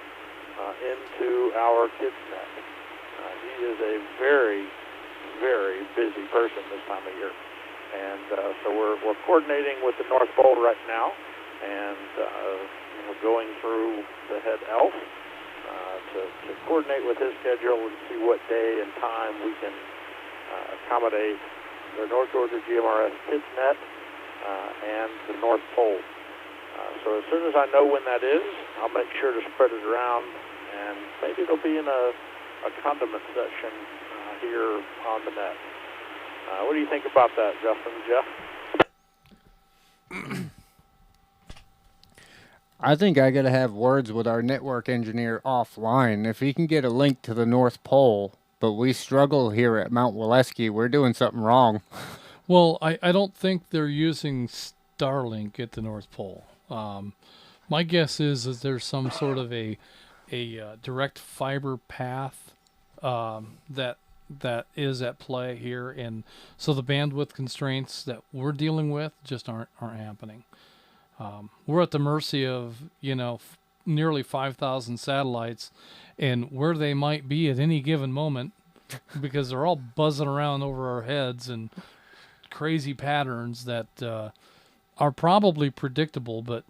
into our Kids Net. He is a very, very busy person this time of year. And so we're coordinating with the North Pole right now, and going through the head elf to coordinate with his schedule and see what day and time we can accommodate the North Georgia GMRS Kids Net and the North Pole. So as soon as I know when that is, I'll make sure to spread it around, and maybe it'll be in a condiment section here on the net. What do you think about that, Justin? Jeff? I think I got to have words with our network engineer offline. If he can get a link to the North Pole, but we struggle here at Mount Waleski, we're doing something wrong. Well, I don't think they're using Starlink at the North Pole. My guess is there's some sort of a direct fiber path that is at play here, and so the bandwidth constraints that we're dealing with just aren't happening. We're at the mercy of nearly 5,000 satellites, and where they might be at any given moment, because they're all buzzing around over our heads and crazy patterns that are probably predictable, but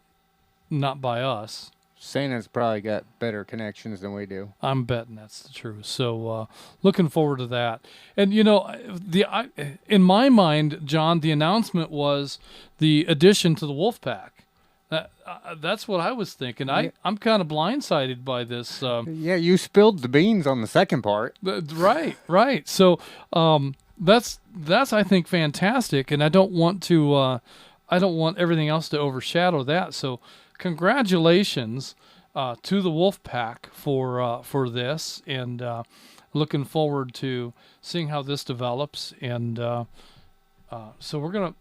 not by us. Santa's probably got better connections than we do. I'm betting that's the truth. So looking forward to that. And in my mind, John, the announcement was the addition to the Wolfpack. That's what I was thinking. I'm kind of blindsided by this. Yeah, you spilled the beans on the second part. Right. So that's I think fantastic, and I don't want everything else to overshadow that. So congratulations to the Wolfpack for this, and looking forward to seeing how this develops. And so we're gonna.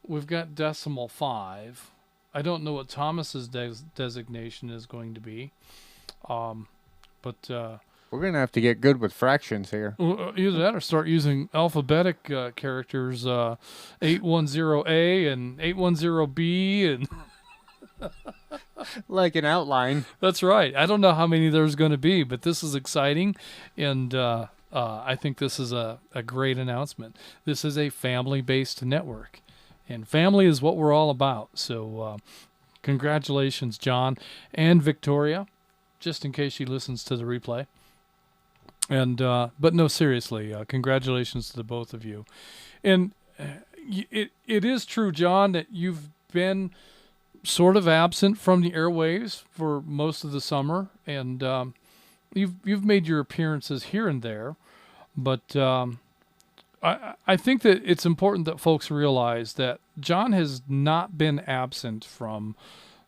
We've got decimal 5. I don't know what Thomas's designation is going to be, but we're going to have to get good with fractions here. Either that or start using alphabetic characters, 810A and 810B, and like an outline. That's right. I don't know how many there's going to be, but this is exciting, and I think this is a great announcement. This is a family-based network. And family is what we're all about. So congratulations, John and Victoria, just in case she listens to the replay. And but no, seriously, congratulations to the both of you. And it is true, John, that you've been sort of absent from the airwaves for most of the summer, and you've made your appearances here and there, but I think that it's important that folks realize that John has not been absent from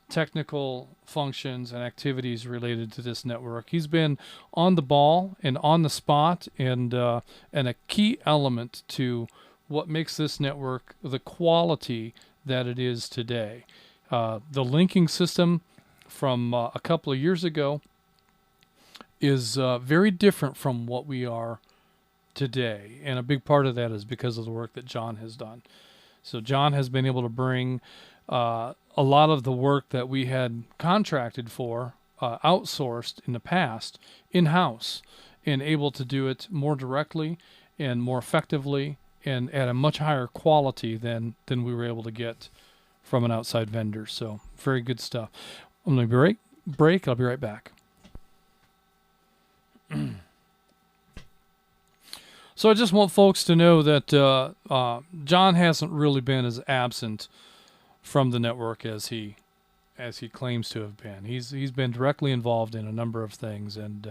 technical functions and activities related to this network. He's been on the ball and on the spot, and a key element to what makes this network the quality that it is today. The linking system from a couple of years ago is very different from what we are today, and a big part of that is because of the work that John has done. So John has been able to bring a lot of the work that we had contracted for, outsourced in the past, in-house, and able to do it more directly and more effectively and at a much higher quality than we were able to get from an outside vendor. So very good stuff. I'm going to break. I'll be right back. So I just want folks to know that John hasn't really been as absent from the network as he claims to have been. He's been directly involved in a number of things, and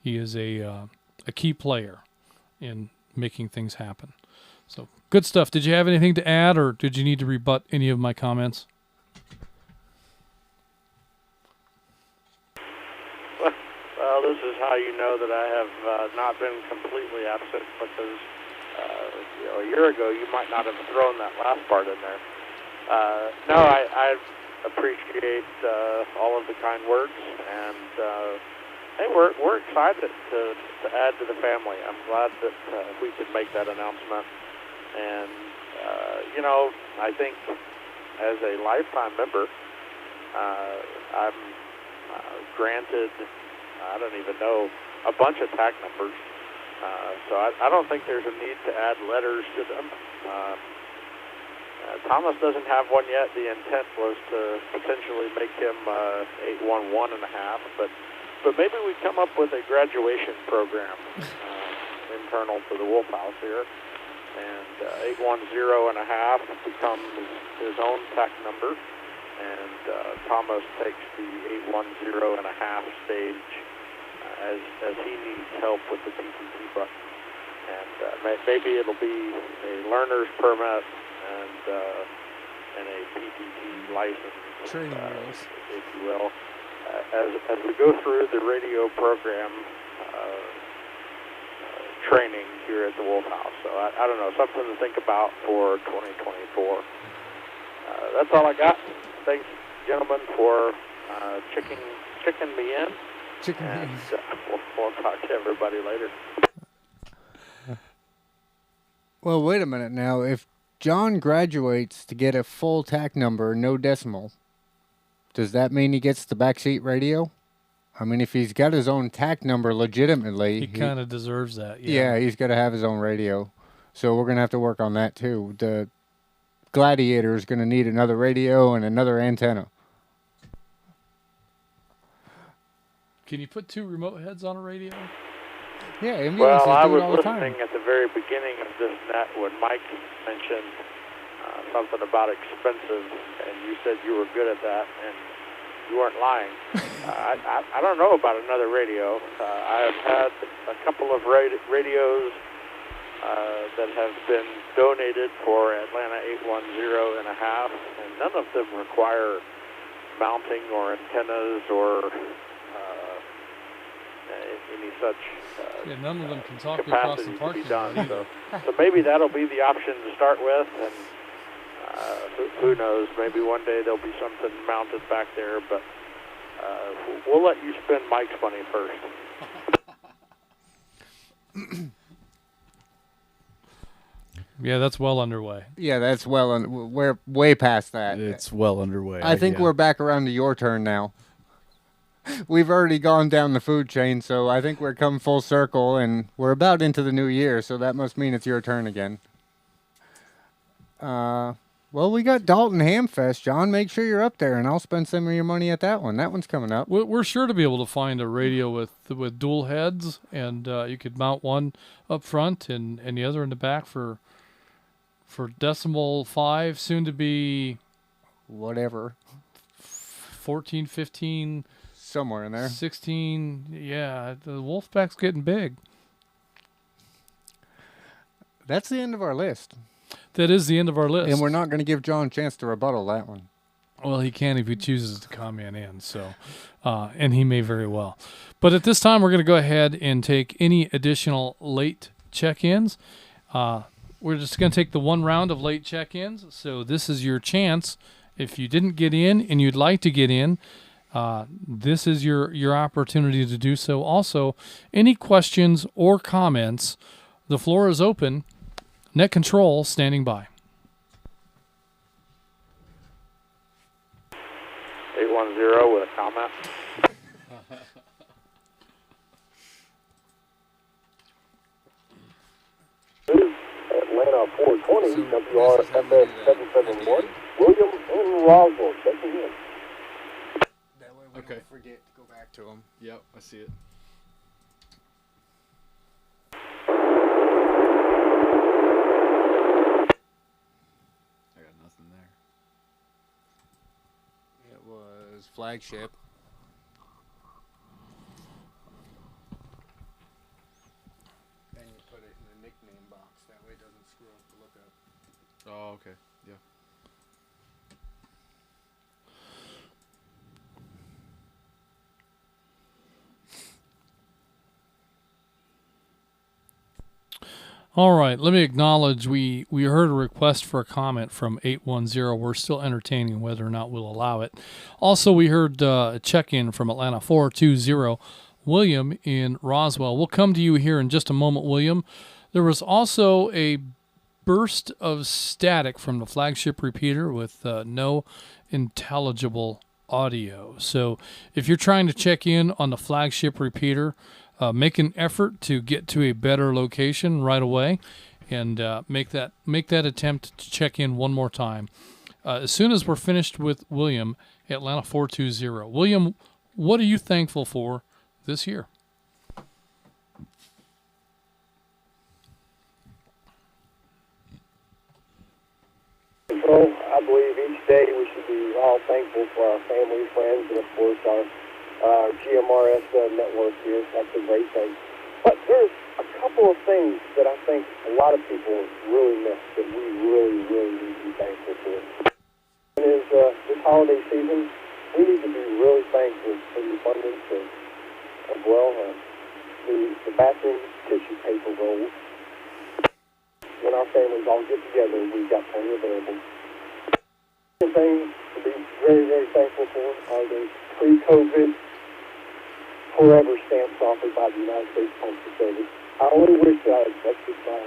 he is a key player in making things happen. So good stuff. Did you have anything to add, or did you need to rebut any of my comments? Well, this is how you know that I have not been completely absent, because a year ago you might not have thrown that last part in there. No, I appreciate all of the kind words, and hey, we're excited to add to the family. I'm glad that we could make that announcement, and I think as a lifetime member, I'm granted, I don't even know, a bunch of TAC numbers. So I don't think there's a need to add letters to them. Thomas doesn't have one yet. The intent was to potentially make him 811 and a half, but maybe we come up with a graduation program internal to the Wolf House here, and 810 and a half becomes his own TAC number, and Thomas takes the 810 and a half stage as he needs help with the PTT button. And maybe it'll be a learner's permit and a PTT license, training wheels, if you will. As we go through the radio program training here at the Wolf House. So I don't know, something to think about for 2024. That's all I got. Thanks, gentlemen, for checking me in. And we'll talk to everybody later. Well, wait a minute now. If John graduates to get a full TAC number, no decimal, does that mean he gets the backseat radio? I mean, if he's got his own TAC number legitimately, He kind of deserves that. yeah, he's got to have his own radio. So we're going to have to work on that, too. The Gladiator is going to need another radio and another antenna. Can you put two remote heads on a radio? Yeah, well, I do was it all the time. listening at the very beginning of this net when Mike mentioned something about expensive, and you said you were good at that, and you weren't lying. I don't know about another radio. I have had a couple of radios that have been donated for Atlanta 810 and a half, and none of them require mounting or antennas or any such none of them can talk across the capacity to parking be done. lot So, either. so maybe that'll be the option to start with, and who knows? Maybe one day there'll be something mounted back there, but we'll let you spend Mike's money first. Yeah, that's well underway. Yeah, that's we're way past that. It's well underway. I think we're back around to your turn now. We've already gone down the food chain, so I think we're come full circle, and we're about into the new year, so that must mean it's your turn again. Well, we got Dalton Hamfest, John. Make sure you're up there, and I'll spend some of your money at that one. That one's coming up. We're sure to be able to find a radio with dual heads, and you could mount one up front and the other in the back for decimal 5, soon to be whatever, 14, 15, somewhere in there, 16. Yeah, the Wolfpack's getting big. That's the end of our list. That is the end of our list. And we're not going to give John a chance to rebuttal that one. Well, he can if he chooses to comment in. So, and he may very well. But at this time, we're going to go ahead and take any additional late check-ins. We're just going to take the one round of late check-ins. So this is your chance. If you didn't get in and you'd like to get in, this is your opportunity to do so. Also, any questions or comments, the floor is open. Net control standing by. 810 with a comment. Atlanta 420, WRFS 771, William in Roswell, checking in. Okay. don't forget to go back to them. Yep, I see it. I got nothing there. It was flagship. And you put it in the nickname box. That way it doesn't screw up the lookup. Oh, okay. Yeah. All right, let me acknowledge we heard a request for a comment from 810. We're still entertaining whether or not we'll allow it. Also, we heard a check-in from Atlanta 420, William in Roswell. We'll come to you here in just a moment, William. There was also a burst of static from the flagship repeater with no intelligible audio. So if you're trying to check in on the flagship repeater, make an effort to get to a better location right away, and make that attempt to check in one more time. As soon as we're finished with William, Atlanta 420. William, what are you thankful for this year? Well, I believe each day we should be all thankful for our family, friends, and of course our GMRS network here. That's a great thing. But there's a couple of things that I think a lot of people really miss that we really, really need to be thankful for. One is this holiday season, we need to be really thankful for the abundance of the bathroom tissue paper rolls. When our families all get together, we've got plenty available. The things to be very, very thankful for are the pre-COVID forever stamps offered by the United States Postal Service. I only wish that I had invested my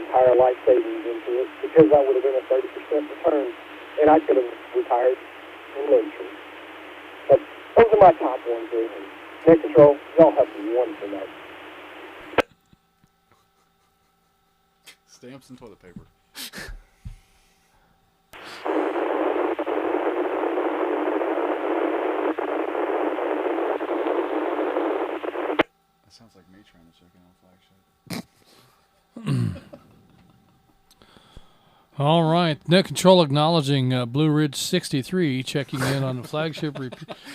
entire life savings into it, because that would have been a 30% return, and I could have retired in luxury. But those are my top ones there. Net Control, y'all have a wonderful night. Stamps and toilet paper. That sounds like me trying to check in on flagship. All right, Net Control acknowledging Blue Ridge 63 checking in on the flagship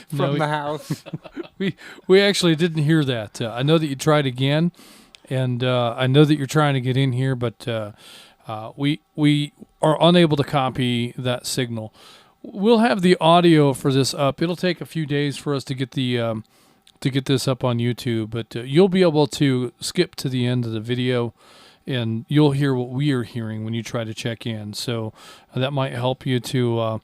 From the house. we actually didn't hear that. I know that you tried again, and I know that you're trying to get in here, but we are unable to copy that signal. We'll have the audio for this up. It'll take a few days for us to get the to get this up on YouTube, but you'll be able to skip to the end of the video, and you'll hear what we are hearing when you try to check in. So that might help you to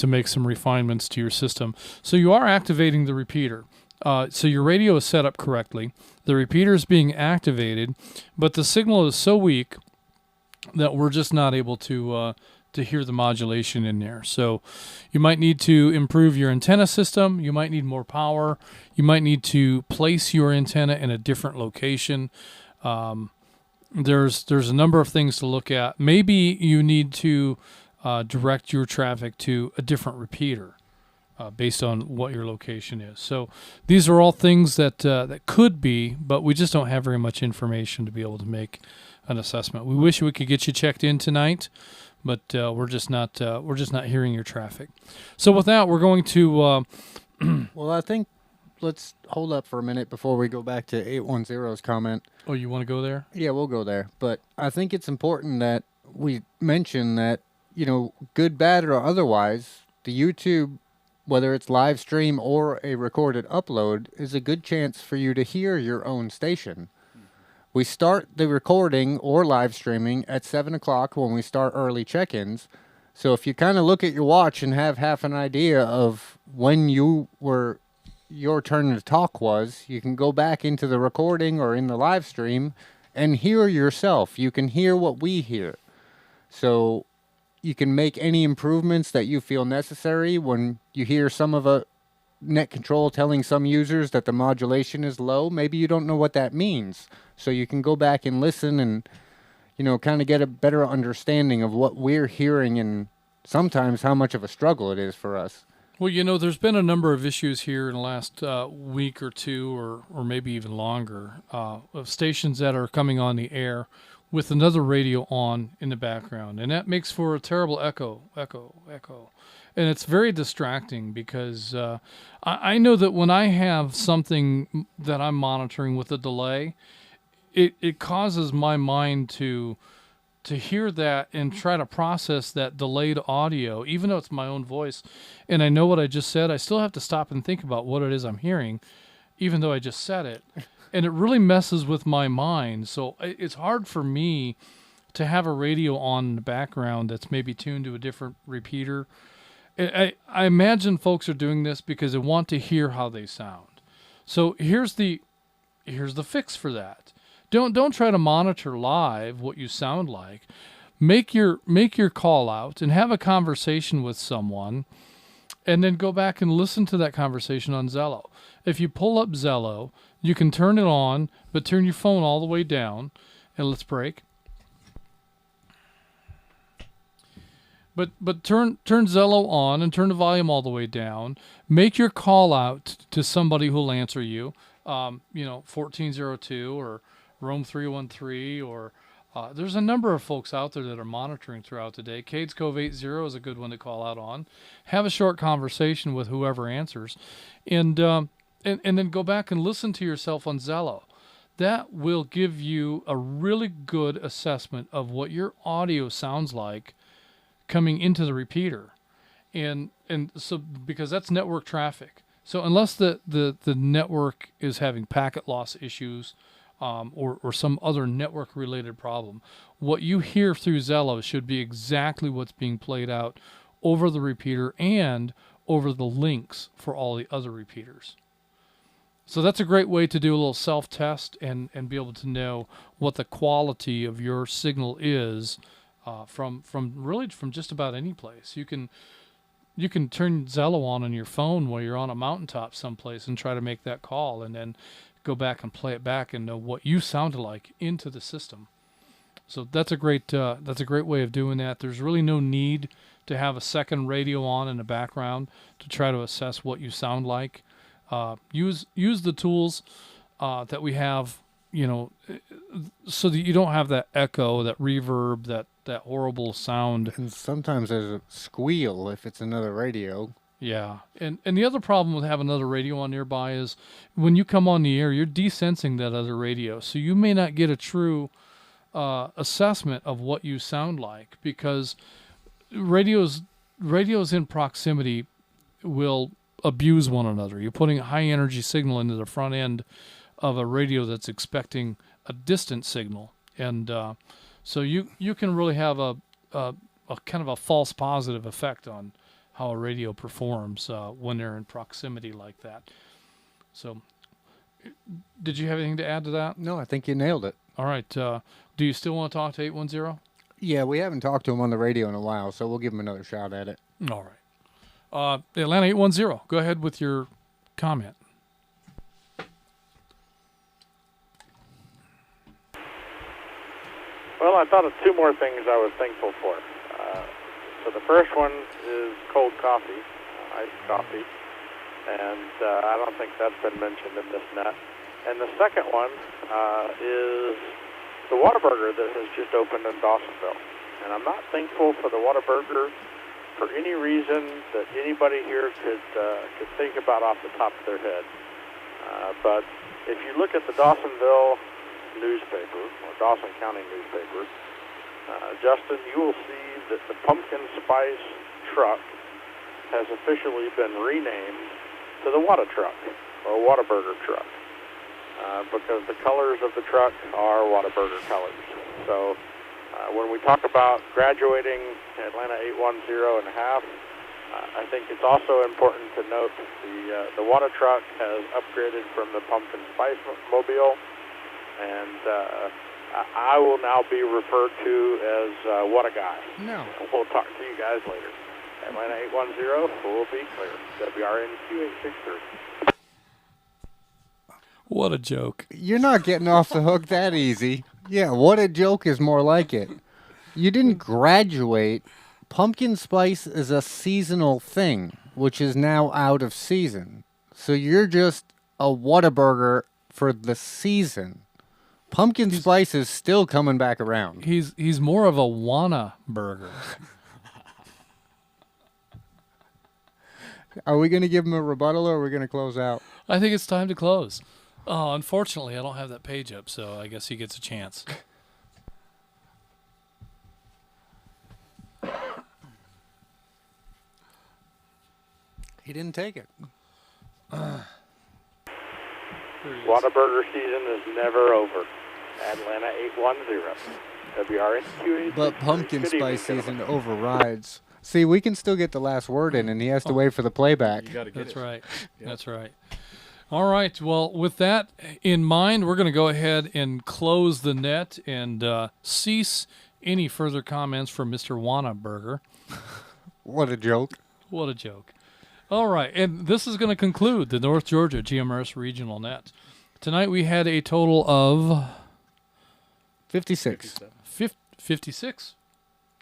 make some refinements to your system. So you are activating the repeater. So your radio is set up correctly. The repeater is being activated, but the signal is so weak that we're just not able to hear the modulation in there. So you might need to improve your antenna system. You might need more power. You might need to place your antenna in a different location. There's a number of things to look at. Maybe you need to direct your traffic to a different repeater based on what your location is. So these are all things that could be, but we just don't have very much information to be able to make an assessment. We wish we could get you checked in tonight, but we're just not hearing your traffic. So with that, we're going to. Well, I think let's hold up for a minute before we go back to 810's comment. Oh, you want to go there? Yeah, we'll go there. But I think it's important that we mention that, good, bad, or otherwise, the YouTube, whether it's live stream or a recorded upload, is a good chance for you to hear your own station. We start the recording or live streaming at 7 o'clock when we start early check-ins. So if you kind of look at your watch and have half an idea of when your turn to talk was, you can go back into the recording or in the live stream and hear yourself. You can hear what we hear. So you can make any improvements that you feel necessary. When you hear some of a Net Control telling some users that the modulation is low, maybe you don't know what that means. So you can go back and listen and, kind of get a better understanding of what we're hearing and sometimes how much of a struggle it is for us. Well, there's been a number of issues here in the last week or two, or maybe even longer, of stations that are coming on the air with another radio on in the background. And that makes for a terrible echo. And it's very distracting because I know that when I have something that I'm monitoring with a delay, it causes my mind to hear that and try to process that delayed audio, even though it's my own voice, and I know what I just said, I still have to stop and think about what it is I'm hearing, even though I just said it. And it really messes with my mind. So it's hard for me to have a radio on in the background that's maybe tuned to a different repeater. I imagine folks are doing this because they want to hear how they sound. So here's the fix for that. Don't try to monitor live what you sound like. Make your call out and have a conversation with someone, and then go back and listen to that conversation on Zello. If you pull up Zello, you can turn it on, but turn your phone all the way down. And let's break. But turn Zello on and turn the volume all the way down. Make your call out to somebody who'll answer you. 1402 or Rome 313, or there's a number of folks out there that are monitoring throughout the day. Cades Cove 80 is a good one to call out on. Have a short conversation with whoever answers, and then go back and listen to yourself on Zello. That will give you a really good assessment of what your audio sounds like coming into the repeater, and so because that's network traffic. So unless the network is having packet loss issues, or some other network-related problem, what you hear through Zello should be exactly what's being played out over the repeater and over the links for all the other repeaters. So that's a great way to do a little self-test and be able to know what the quality of your signal is from just about any place. You can turn Zello on your phone while you're on a mountaintop someplace and try to make that call, and then go back and play it back and know what you sounded like into the system. So that's a great way of doing that. There's really no need to have a second radio on in the background to try to assess what you sound like. Use the tools that we have, so that you don't have that echo, that reverb, that horrible sound. And sometimes there's a squeal if it's another radio. Yeah, and the other problem with having another radio on nearby is when you come on the air, you're desensing that other radio, so you may not get a true assessment of what you sound like, because radios in proximity will abuse one another. You're putting a high energy signal into the front end of a radio that's expecting a distant signal, and so you can really have a kind of a false positive effect on how a radio performs when they're in proximity like that. So, did you have anything to add to that? No, I think you nailed it. All right. Do you still want to talk to 810? Yeah, we haven't talked to him on the radio in a while, so we'll give him another shot at it. All right. Atlanta 810, go ahead with your comment. Well, I thought of two more things I was thankful for. So the first one is cold coffee, iced coffee, and I don't think that's been mentioned in this net. And the second one is the Whataburger that has just opened in Dawsonville. And I'm not thankful for the Whataburger for any reason that anybody here could think about off the top of their head. But if you look at the Dawsonville newspaper, or Dawson County newspaper, Justin, you will see that the pumpkin spice truck has officially been renamed to the Whata truck, or Whataburger truck, because the colors of the truck are Whataburger colors. So when we talk about graduating Atlanta 810 and a half, I think it's also important to note the Whata truck has upgraded from the pumpkin spice mobile, and I will now be referred to as What a Guy. No. We'll talk to you guys later. Atlanta 810, full be clear. WRNQ 863. What a joke. You're not getting off the hook that easy. Yeah, what a joke is more like it. You didn't graduate. Pumpkin spice is a seasonal thing. which is now out of season. So you're just a Whataburger for the season. Pumpkin spice is still coming back around. He's more of a Wanna burger. Are we going to give him a rebuttal or are we going to close out? I think it's time to close. Oh, unfortunately, I don't have that page up, so I guess he gets a chance. He didn't take it. Whataburger season is never over. Atlanta 810. WRNQ. But pumpkin spice season overrides. See, we can still get the last word in, and he has to wait for the playback. You gotta get That's it. right. That's right. All right. Well, with that in mind, we're going to go ahead and close the net and cease any further comments from Mr. Wanna Burger. What a joke. What a joke. All right. And this is going to conclude the North Georgia GMRS Regional Net. Tonight we had a total of 56. 56.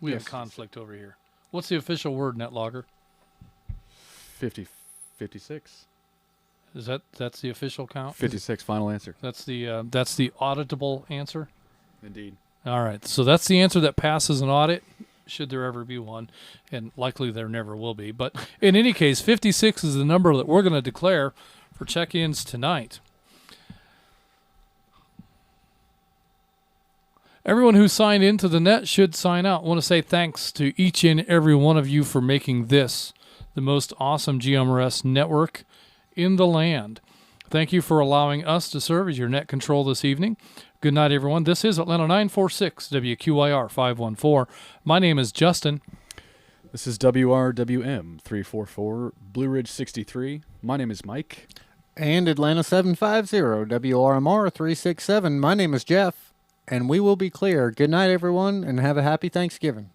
We Yes. have conflict over here. What's the official word, Net Logger? 56. That's the official count? 56, final answer. That's the auditable answer? Indeed. All right. So that's the answer that passes an audit, should there ever be one, and likely there never will be. But in any case, 56 is the number that we're going to declare for check-ins tonight. Everyone who signed into the net should sign out. I want to say thanks to each and every one of you for making this the most awesome GMRS network in the land. Thank you for allowing us to serve as your net control this evening. Good night, everyone. This is Atlanta 946 WQIR 514. My name is Justin. This is WRWM 344 Blue Ridge 63. My name is Mike. And Atlanta 750 WRMR 367. My name is Jeff. And we will be clear. Good night, everyone, and have a happy Thanksgiving.